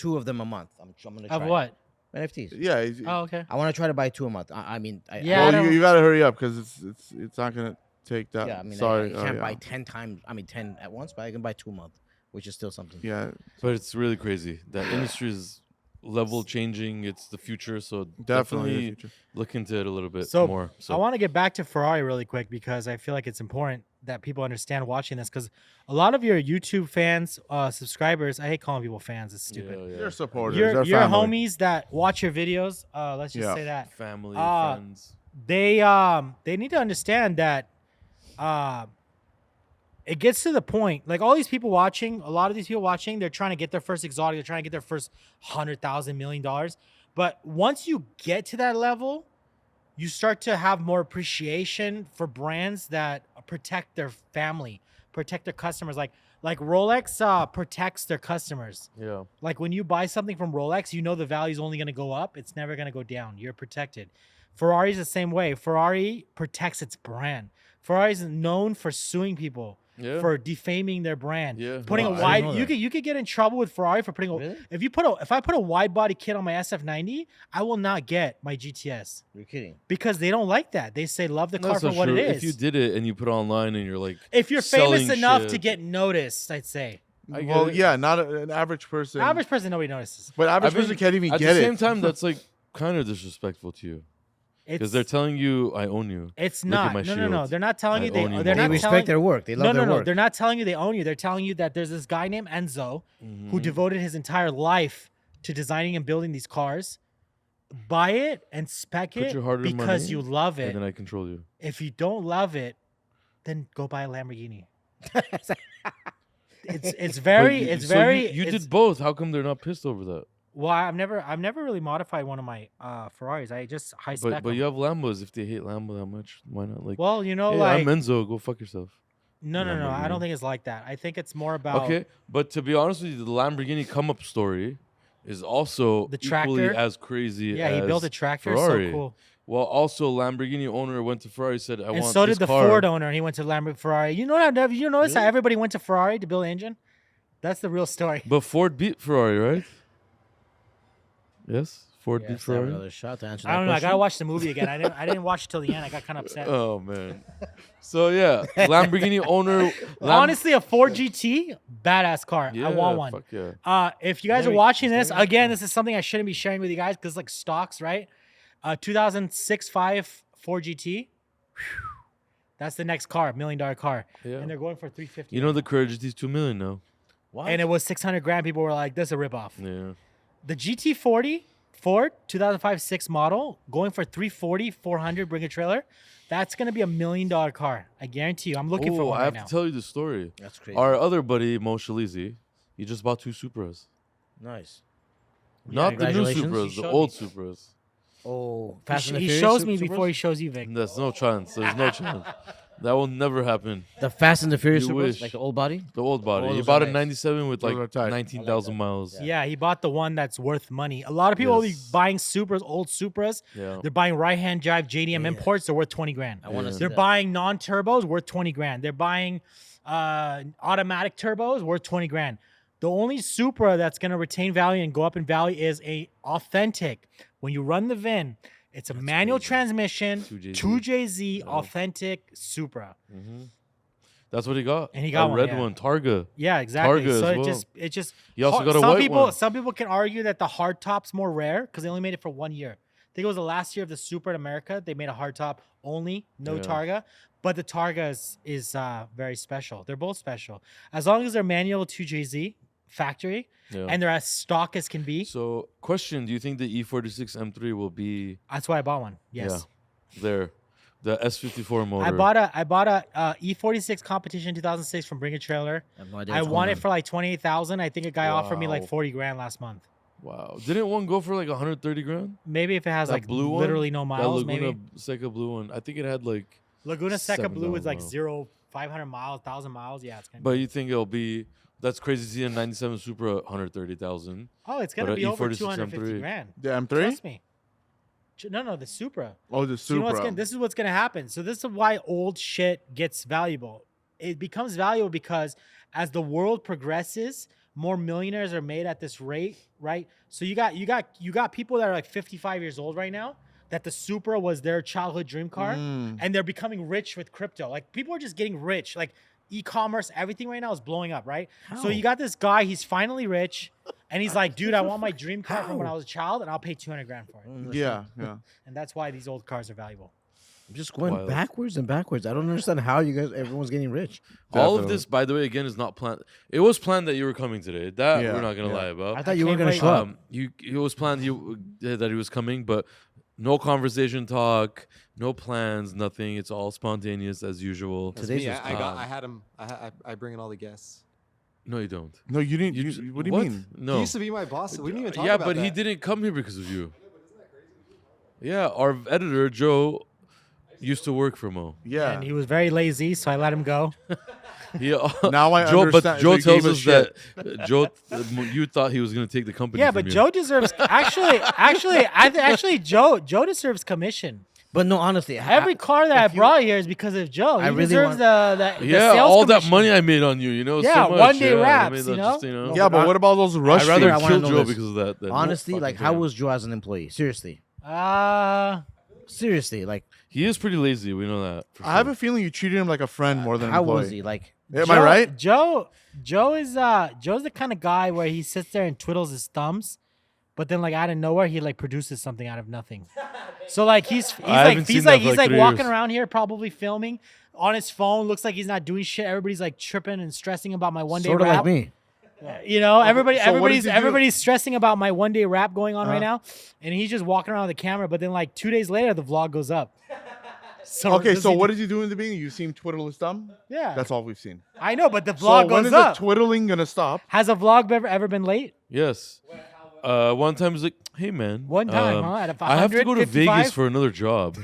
of them a month. I'm gonna try. Of what? NFTs. Yeah. Oh, okay. I want to try to buy 2 a month. I mean, Yeah, I Well, don't- you got to hurry up because it's not gonna take that. yeah. I mean, Sorry. I Oh, can't yeah. buy 10 times. I mean, 10 at once, but I can buy 2 a month, which is still something. Yeah. But it's really crazy. That industry is level changing. It's the future. So Definitely. definitely the future. look into it a little bit So, more. I want to get back to Ferrari really quick because I feel like it's important that people understand watching this, because a lot of your YouTube fans, subscribers, I hate calling people fans. It's stupid. They're supporters. Your They're family. homies that watch your videos, let's just Yeah. say that family, Uh, friends. they need to understand that it gets to the point, like all these people watching, a lot of these people watching, they're trying to get their first exotic, they're trying to get their first $100,000 million. But once you get to that level, you start to have more appreciation for brands that protect their family, protect their customers. Like Rolex protects their customers. Yeah. Like when you buy something from Rolex, you know the value is only going to go up. It's never going to go down. You're protected. Ferrari's the same way. Ferrari protects its brand. Ferrari's known for suing people, Yeah. for defaming their brand. Yeah. Putting Wow, a I wide, didn't know that. you could get in trouble with Ferrari for putting a, Really? if I put a wide body kit on my SF90, I will not get my GTS You're kidding. because they don't like that. They say love the car That's for not what true. it is. If you did it and you put it online and you're like, If you're famous selling enough to shit. get noticed, I'd say. I get Well, it. yeah, not an average person. Average person, nobody notices. But average I mean, person can't even at get the it. same time, that's like kind of disrespectful to you because It's they're telling you, "I own you." It's Look at not. my No, no, no. shield. They're not telling I you they. own you They're more. not They respect telling, their work. They love no, their no, work. no. They're not telling you they own you. They're telling you that there's this guy named Enzo who devoted his entire life to designing and building these cars. Buy it and spec Put it your hard-earned because money you love and it. then I control you. If you don't love it, then go buy a Lamborghini. It's very But it's so very You it's- did both. How come they're not pissed over that? Well, I've never really modified one of my Ferraris. I just high spec. But 'em. you have Lambos. If they hate Lambo that much, why not? Like, Well, you know, hey, like I'm Enzo. Go fuck yourself. no. I don't Lamborghini. think it's like that. I think it's more about Okay, but to be honest with you, the Lamborghini come up story is also The equally tractor? as crazy. Yeah, he built a as tractor. Ferrari. So cool. Well, also Lamborghini owner went to Ferrari, said, "I And want so this did the car." Ford owner, and he went to Lamborghini Ferrari. You know how you notice how everybody went to Ferrari to build an engine? That's the real story. But Ford beat Ferrari, right? Yes, Ford beat Have Ferrari. another shot to answer I that don't know. I question. gotta watch the movie again. I didn't watch it till the end. I got kind of upset. Oh man. So yeah, Lamborghini owner. Honestly, a Ford GT, badass car. Yeah, I want one. fuck yeah. If you guys are watching this, again, this is something I shouldn't be sharing with you guys because like stocks, right? 2006 5 Ford GT. That's the next car, $1 million car, Yeah. and they're going for 350. You know the Courage GT is $2 million now. What? And it was 600 grand. People were like, "This is a ripoff." Yeah. The GT40 Ford 2005 6 model going for 340, 400. Bring a trailer. That's gonna be $1 million car. I guarantee you. I'm looking for Oh, one I right have now. to tell you the story. That's crazy. Our other buddy Mo Shalizi, he just bought 2 Supras. Nice. Not the new Congratulations. Supras, He the showed old me. Supras. Oh, He, Fast and the he Furious shows me Supras? before he shows you, Vic. There's no chance. There's no chance. That will never happen. The Fast and the Furious You Supras, wish. like the old body. The old body. Oh, He those bought are a nice. 97 with Those are like tight. 19,000 miles. Yeah, he bought the one that's worth money. A lot of people only Yes. buying Supras, old Supras. Yeah. They're buying right-hand drive JDM imports. They're worth 20 grand. I want to Yeah. see They're that. buying non-turbos worth 20 grand. They're buying automatic turbos worth 20 grand. The only Supra that's going to retain value and go up in value is a authentic. When you run the VIN, it's a manual transmission, 2JZ. 2JZ Yeah. authentic Supra. That's what he got. And he got a one, red yeah. one, Targa. Yeah, exactly. Targa So as it well. just He also got a some white people one. some people can argue that the hard top's more rare because they only made it for 1 year. I think it was the last year of the Supra in America. They made a hard top only, no Yeah. Targa. But the Targa is very special. They're both special. As long as they're manual 2JZ factory Yeah. and they're as stock as can be. So, question: do you think the E46 M3 will be That's why I bought one. Yes. there? The S54 motor. I bought a E46 competition 2006 from Bring a Trailer. I have no idea I what's won going it on. for like 28,000. I think a guy offered me like Wow. 40 grand last month. Wow. Didn't one go for like 130 grand? Maybe if it has That like blue one? literally no That miles, Laguna maybe. Seca blue one. I think it had like. Laguna Seca Blue is 7,000 like miles. 500 miles, 1,000 miles. Yeah, it's gonna But be. you think it'll be? That's crazy to see a 97 Supra 130,000. Oh, it's gonna but be a over E46 250 M3. grand. The M3? Trust me. No, the Supra. Oh, the So you know what's Supra. this is what's gonna happen. So this is why old shit gets valuable. It becomes valuable because as the world progresses, more millionaires are made at this rate, right? So you got people that are like 55 years old right now that the Supra was their childhood dream car, and they're becoming rich with crypto. Like people are just getting rich. Like e-commerce, everything right now is blowing up, right? So How? you got this guy, he's finally rich, and he's like, dude, I want my dream car from when I How? was a child, and I'll pay 200 grand for it. Yeah, yeah. And that's why these old cars are valuable. I'm just going Wild. backwards and backwards. I don't understand how everyone's getting rich. All of Definitely. this, by the way, again, is not planned. It was planned that you were coming today. That Yeah, we're not gonna yeah. lie about. I thought you were can't gonna wait. show up. It was planned that he was coming, but no conversation talk, no plans, nothing. It's all spontaneous as usual. That's Today's me. was I had him. I bring in all the guests. No, you don't. No, you didn't. You What do you mean? No. He used to be my boss. We didn't even talk Yeah, about but that. he didn't come here because of you. Yeah, our editor Joe used to work for Mo. Yeah. And he was very lazy, so I let him go. He, Now I Joe, understand. but So Joe he tells gave us us that Joe, you thought he was gonna take the company. Yeah, from but you. Joe deserves actually Joe deserves commission. But no, honestly, Every car that I if you- brought here is because of Joe. He I really deserves the Yeah, sales all that commission. money I made on you, Yeah, so much. one day yeah, I wraps, made you that know? just, Yeah, but what about those rush I'd rather I fees? wanna kill know Joe this. because of that. than honestly, fucking like pay how him. was Joe as an employee? Seriously, like He is pretty lazy. We know that. for I have sure. a feeling you treated him like a friend more than an how employee. was he? Like Am I right? Joe's the kind of guy where he sits there and twiddles his thumbs, but then like out of nowhere he like produces something out of nothing. So like he's haven't seen that for, like, 3 walking years. around here probably filming on his phone, looks like he's not doing shit. Everybody's like tripping and stressing about my one day sort of rap. like me. You know, so what did everybody's you do? everybody's stressing about my one day rap going on right Uh-huh. now, and he's just walking around with the camera. But then like 2 days later, the vlog goes up. So Okay, does so he what do- did you do in the beginning? You see him twiddle his thumb? Yeah, That's all we've seen. I know, but the So vlog when goes is up. the twiddling gonna stop? Has a vlog ever been late? Yes. One time he's like, "Hey man, One time, huh? Out of I have to go to 155? Vegas for another job."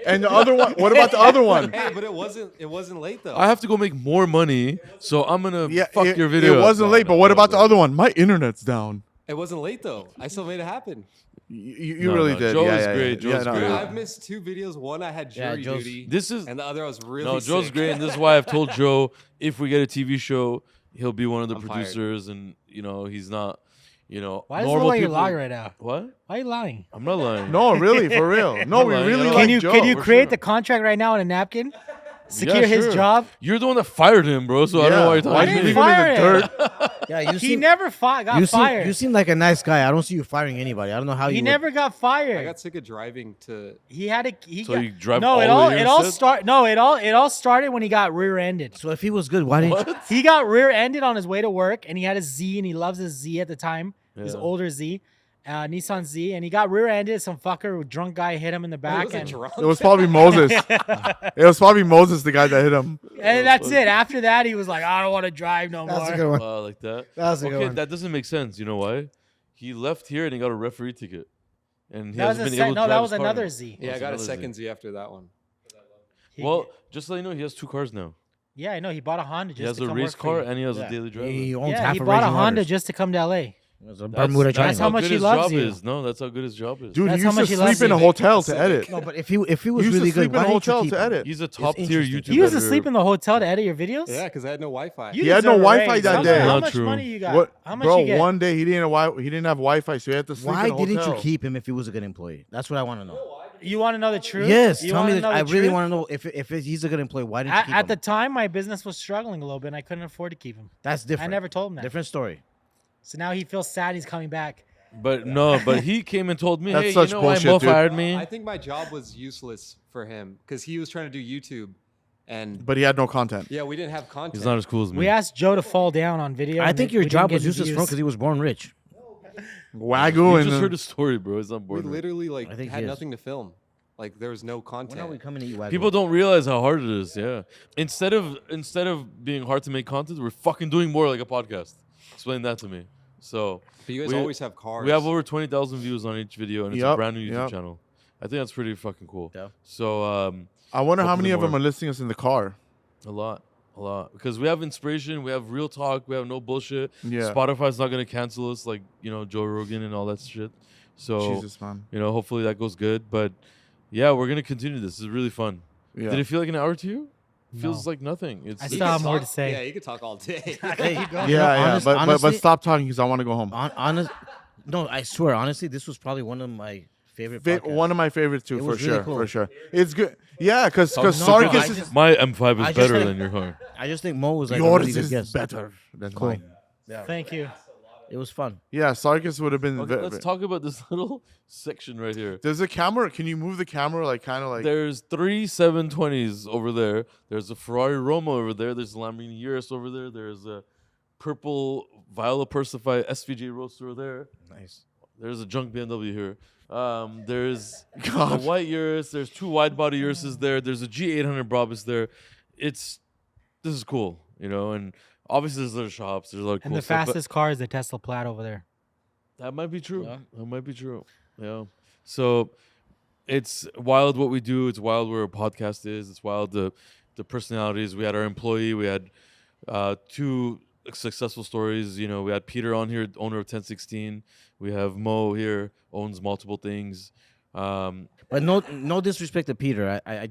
And the other one? What about the other one? Hey, but it wasn't late though. I have to go make more money, so I'm gonna Yeah, fuck it, your video. It up. wasn't No, late, no, but what no, about the no. other one? My internet's down. It wasn't late though. I still made it happen. You No, really no, did. Joe yeah, is yeah, great. Yeah, Joe's no, great. yeah. I've missed 2 videos. One I had jury Joe's- duty, This is and the other I was really no, Joe's sick. great, and this is why I've told Joe if we get a TV show, he'll be one of the I'm fired. producers, and he's not, Why does it look normal like you're people. lying right now? What? Why are you lying? I'm not lying. No, really, for real. No, we Like, really you know, like Can you Joe. can you for create sure. the contract right now on a napkin? Secure Yeah, his sure. job. You're the one that fired him, bro. So I don't know why you're Why talking did to you me. leave him in Fire the dirt? Yeah, you He seem never got fired. You seem like a nice guy. I don't see you firing anybody. I don't know how He you. never got fired. I got sick of driving to. He had a. He So got, you drive no, all it the all way here it all instead? start. No, it all started when he got rear-ended. So if he was good, why didn't you? He got rear-ended on his way to work, and he had a Z, and he loves his Z at the time. His Yeah. older Z, Nissan Z, and he got rear-ended. Some fucker, drunk guy, hit him in the I back, wasn't and, drunk. It was probably Moses. It was probably Moses, the guy that hit him. and that's it. After that, he was like, "I don't want to drive no That's a more." good one. Like that. That's a good Okay, one. that doesn't make sense. You know why? He left here and he got a referee ticket, and he That was hasn't been a able to no, drive that was his car another now. Z. Yeah, I That's got a another second Z after that one. He- Well, just so you know, he has 2 cars now. yeah, I know. He bought a Honda He just has to a come race work for car you. and he has Yeah. a daily driver. He owns Yeah, half he of bought a Raging Honda Waters. just to come to LA. It was a That's Bermuda That's Triangle. how much good he his loves job you. is. No, that's how good his job is. Dude, That's he how used much to he loves sleep in a you. hotel to edit. No, but if he was He used really to sleep good, in a why didn't you hotel keep to him? edit. He's a top tier interesting. YouTuber. He used to sleep in the hotel to edit your videos. Yeah, because I had no Wi-Fi. You He had no deserve a Wi-Fi raise. that How day. much- How Not much true. money you got? What, How much bro? you get? One day he didn't have Wi-Fi, so he had to sleep Why in a didn't hotel. you keep him if he was a good employee? That's what I want to know. You want to know the truth? Yes, You tell wanna me. know I the really truth? want to know if he's a good employee. Why didn't you keep At him? the time, my business was struggling a little bit, and I couldn't afford to keep him. That's different. I never told him that. Different story. So now he feels sad he's coming back. But he came and told me, That's hey, such you know why bullshit, Mo dude. fired me? I think my job was useless for him because he was trying to do YouTube, and But he had no content. yeah, we didn't have content. He's not as cool as me. We asked Joe to fall down on video. I and think we your didn't job get was any useless views. because he was born rich. Wagyu You and just heard a story, bro. It's not We boring. literally I think had he is. nothing to film. Like there was no When content. are we coming to you, Wagyu? People don't realize how hard it is. Yeah. Instead of being hard to make content, we're fucking doing more like a podcast. Explain that to me. So But you guys we- always have cars. we have over 20,000 views on each video, and it's a Yup, brand new YouTube yup. channel. I think that's pretty fucking cool. Yeah. So I wonder how Hopefully many of them more. are listening us in the car. a lot, because we have inspiration, we have real talk, we have no bullshit. Yeah. Spotify's not gonna cancel us like Joe Rogan and all that shit. So Jesus, man. hopefully that goes good. But yeah, we're gonna continue this. This is really fun. Yeah. Did it feel like an hour to you? It feels No. like nothing. It's I You still could have more to talk- say. Yeah, you could talk all day. Hey, Yeah, but honestly, stop talking because I want to go home. No, I swear, honestly, this was probably one of my favorite. podcasts. One of my favorites too, It for was really sure, cool. for sure. It's good. Yeah, because No, Sarkis I is just- my M5 I is just better think- than your car. I just think Mo was like a yours really good is guest. better than Cool. mine. Thank you. It was fun. Yeah, Sarkis would have been. Okay, let's talk about this little section right here. There's a camera. Can you move the camera kind of like? There's 3 720s over there. There's a Ferrari Roma over there. There's a Lamborghini Urus over there. There's a purple Viola Persify SVJ Roadster over there. Nice. There's a junk BMW here. There's a God. white Urus. There's 2 wide body Uruses there. There's a G800 Brabus there. This is cool, and obviously there's other shops. There's a lot of And cool the stuff, but fastest car is the Tesla Plaid over there. that might be true. Yeah. That might be true. Yeah. So it's wild what we do. It's wild where a podcast is. It's wild the personalities. We had our employee. We had 2 successful stories. We had Peter on here, owner of 1016. We have Mo here, owns multiple things. But no disrespect to Peter. I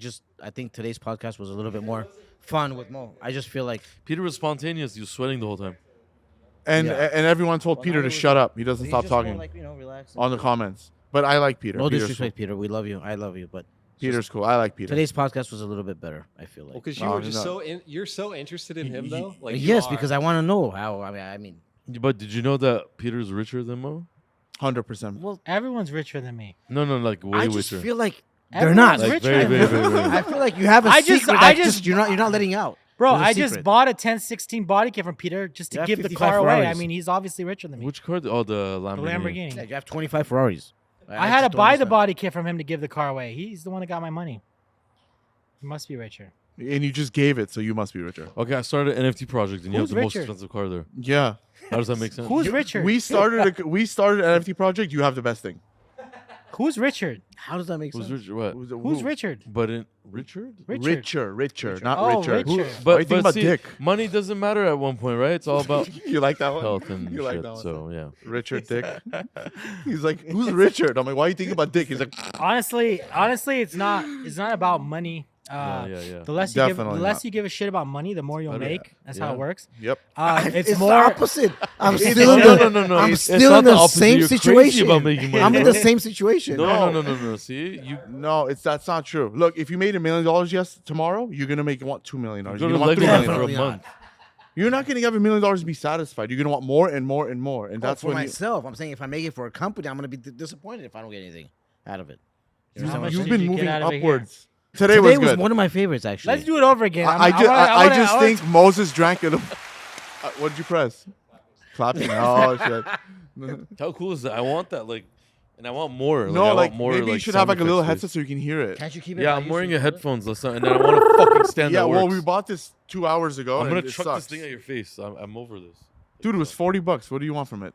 think today's podcast was a little bit more fun with Mo. I just feel like Peter was spontaneous. He was sweating the whole time. and Yeah. and everyone told Well, Peter now to it was- shut up. He doesn't he's stop just more talking like, relax on the and- comments. But I like Peter. No Peter's disrespect, Peter. We love you. I love you. But Cool. Peter's cool. I like Peter. today's podcast was a little bit better. I feel like. Well, because you Oh, were just no. you're so interested in him though. Like you yes, are. because I want to know how. I mean, But did you know that Peter's richer than Mo? 100%. well, Everyone's richer than me. No, like way I just richer. feel like they're Everyone's not. Like richer very, than very, me. very, very. I feel like you have a I just- secret I that just- you're not letting out. Bro, There's a I just secret. bought a 1016 body kit from Peter just to You have give the 55 car away. I Ferraris. mean, he's obviously richer than me. Which car? Oh, the The Lamborghini. Lamborghini. Yeah, you have 25 Ferraris. I had to just don't buy the understand. body kit from him to give the car away. He's the one that got my money. He must be richer. And you just gave it, so you must be richer. Okay, I started an NFT project, and you have Who's the most richer? expensive car there. Yeah. How does that make sense? Who's richer? We started an NFT project. You have the best thing. Who's Richard? How does that make Who's sense? Richard? What? Who's Richard? But in Richard? Richer, not Oh, Richard. Richard. Why But you think about see, dick? money doesn't matter at one point, right? It's all about You like that one? health and You like shit. that one? So yeah. Richard Dick. He's like, who's Richard? I'm like, why you think about dick? He's like, Honestly, it's not about money. Yeah. The less Definitely not. you give a shit about money, the more you'll Better. make. That's how Yeah. it works. yep. It's the more. opposite. I'm It's- still in no, the, no. I'm It's still not in the the opposite. same You're crazy situation. about making money. I'm in the same situation. No. See, you No, that's not true. Look, if you made $1 million tomorrow, you're gonna make $2 million. go You're to gonna want $3 Legoland million. for a Definitely month. You're not gonna have $1 million to be satisfied. You're gonna want more and more and more, and That's that's for when myself. I'm saying if I make it for a company, I'm gonna be disappointed if I don't get anything out of it. You How understand what much I'm you've did been you get moving out of it here? upwards. Today Today was good. one of my favorites, actually. Let's do it over again. I just think Moses drank it. What did you press? Clapping. Oh shit. how cool is that? I want that, like, and I want more. No, I like want more, maybe you like, should have like a sound little effects, headset so you can hear it. Can't you keep it? Yeah, by I'm you wearing so a you know it? headphones, listen, and then I want to fucking stand. Yeah, that well, works. we bought this 2 hours ago. I'm and gonna it chuck sucks. this thing at your face. I'm over this. Dude, it was $40. What do you want from it?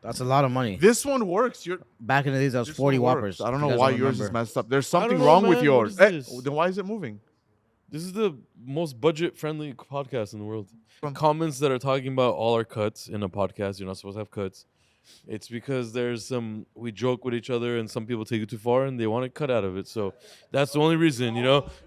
That's a lot of money. This one works. Back in the days, that was This 40 one whoppers. works. I don't If you know guys why don't yours is remember. messed up. There's I don't something know, wrong with man. yours. What is this? Then why is it moving? This is the most budget-friendly podcast in the world. Fun. Comments that are talking about all our cuts in a podcast. You're not supposed to have cuts. It's because we joke with each other, and some people take it too far, and they want to cut out of it. So that's the only reason,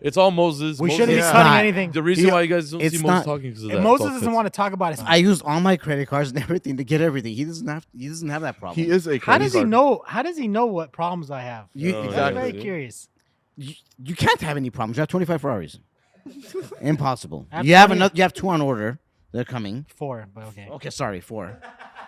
It's all Moses. We Moses- shouldn't be Yeah. cutting Not. anything. The reason why you guys don't it's see not- Moses talking because of If that. Moses It's all doesn't cuts. want to talk about it, I used all my credit cards and everything to get everything. He doesn't have that problem. He is a how does he card. know? How does he know what problems I have? You, No, I'm Exactly. very dude. curious. you can't have any problems. You have 25 Ferraris. Impossible. I have You have 20 another. You have 2 on order. They're coming. 4, but okay. Okay, sorry, 4.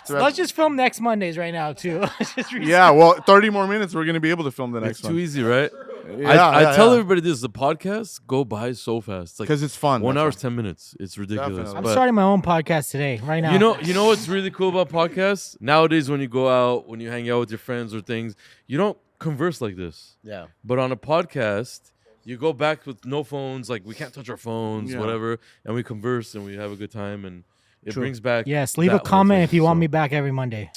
So Let's just film next Mondays right now too. Let's just reset. Yeah, well, 30 more minutes. We're gonna be able to film the It's next too one. easy, right? Yeah, I tell everybody this: the podcasts go by so fast. Like because it's fun. 1 that's hour, why. 10 minutes. It's ridiculous. Definitely. I'm But starting my own podcast today, right now. you know what's really cool about podcasts nowadays? When you go out, when you hang out with your friends or things, you don't converse like this. Yeah. But on a podcast, you go back with no phones, like we can't touch our phones, Yeah. whatever, and we converse and we have a good time, and it True. brings back. Yes, leave a that whole comment thing, if you want so- me back every Monday.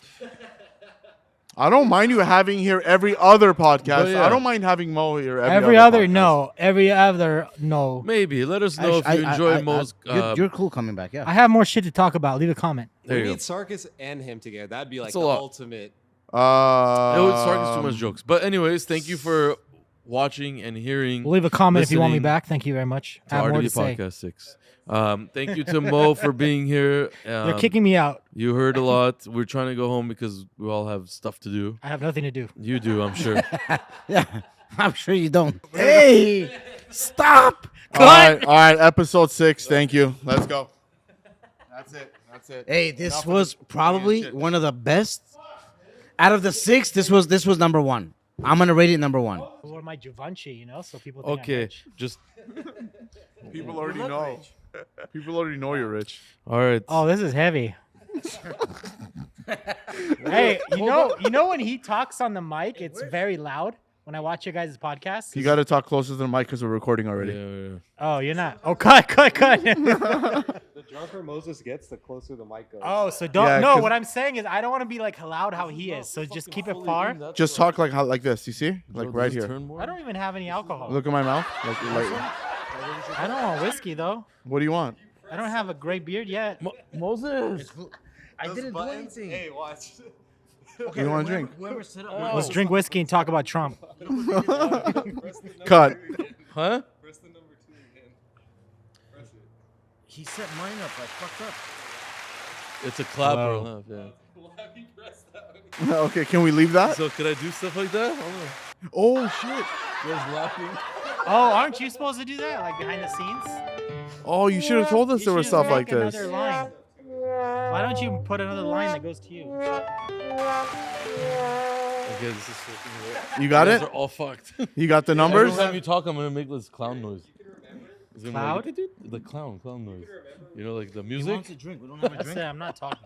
I don't mind you having here every other podcast. But yeah. I don't mind having Mo here Every other other, podcast. no. Every other, no. Maybe let us know if you enjoy Mo's. You're cool coming back. Yeah. I have more shit to talk about. Leave a comment. There We you go. need Sarkis and him together. That'd be like That's a the lot. ultimate. It was Sarkis too much jokes, but anyways, thank you for watching and hearing. We'll leave a comment if you want me Listening back. Thank you very much. I to have more RDB to say. Podcast 6. Thank you to Mo for being here. They're kicking me out. You heard a lot. We're trying to go home because we all have stuff to do. I have nothing to do. You do, I'm sure. Yeah. I'm sure you don't. Hey, stop. All right, episode 6. Thank you. Let's go. That's it. That's it. Hey, this Enough of was this probably shit. one of the best. Out of the 6, this was number 1. I'm gonna rate it number 1. Or my Givenchy, so people think I'm Okay, rich. just People already know. People already know you're rich. all right. Oh, this is heavy. Hey, you know when he talks on the mic, it's very loud. When I watch your guys' podcast. You got to talk closer to the mic because we're recording already. Yeah. Oh, you're not. Oh, cut. The drunker Moses gets, the closer the mic goes. Oh, so don't. Yeah, no, 'cause- what I'm saying is I don't want to be like loud how he is. So just keep it far. Just talk like this. You see? Like right here. I don't even have any alcohol. Look at my mouth. Like, I don't want whiskey though. what do you want? I don't have a great beard yet. Moses. I didn't do anything. Hey, watch. What do you want to drink? Whoever set up. Let's drink whiskey and talk about Trump. Cut. Huh? Press the number 2 again. Press it. He set mine up. I fucked up. It's a clap or a Hello. laugh, yeah. Why have you pressed that one? Okay, can we leave that? So could I do stuff like that? Hold on. Oh shit. You guys laughing? Oh, aren't you supposed to do that, like behind the scenes? Oh, you should have told us You there was should stuff just like make this. another line. Why don't you put another line that goes to you? Okay, this is fucking You got You it? guys are all fucked. You got the Every numbers? time you talk, I'm gonna make this clown noise. It's gonna be Cloud? Like, the clown noise. You know, like the He music. wants a drink. We don't have a I drink. said I'm not talking.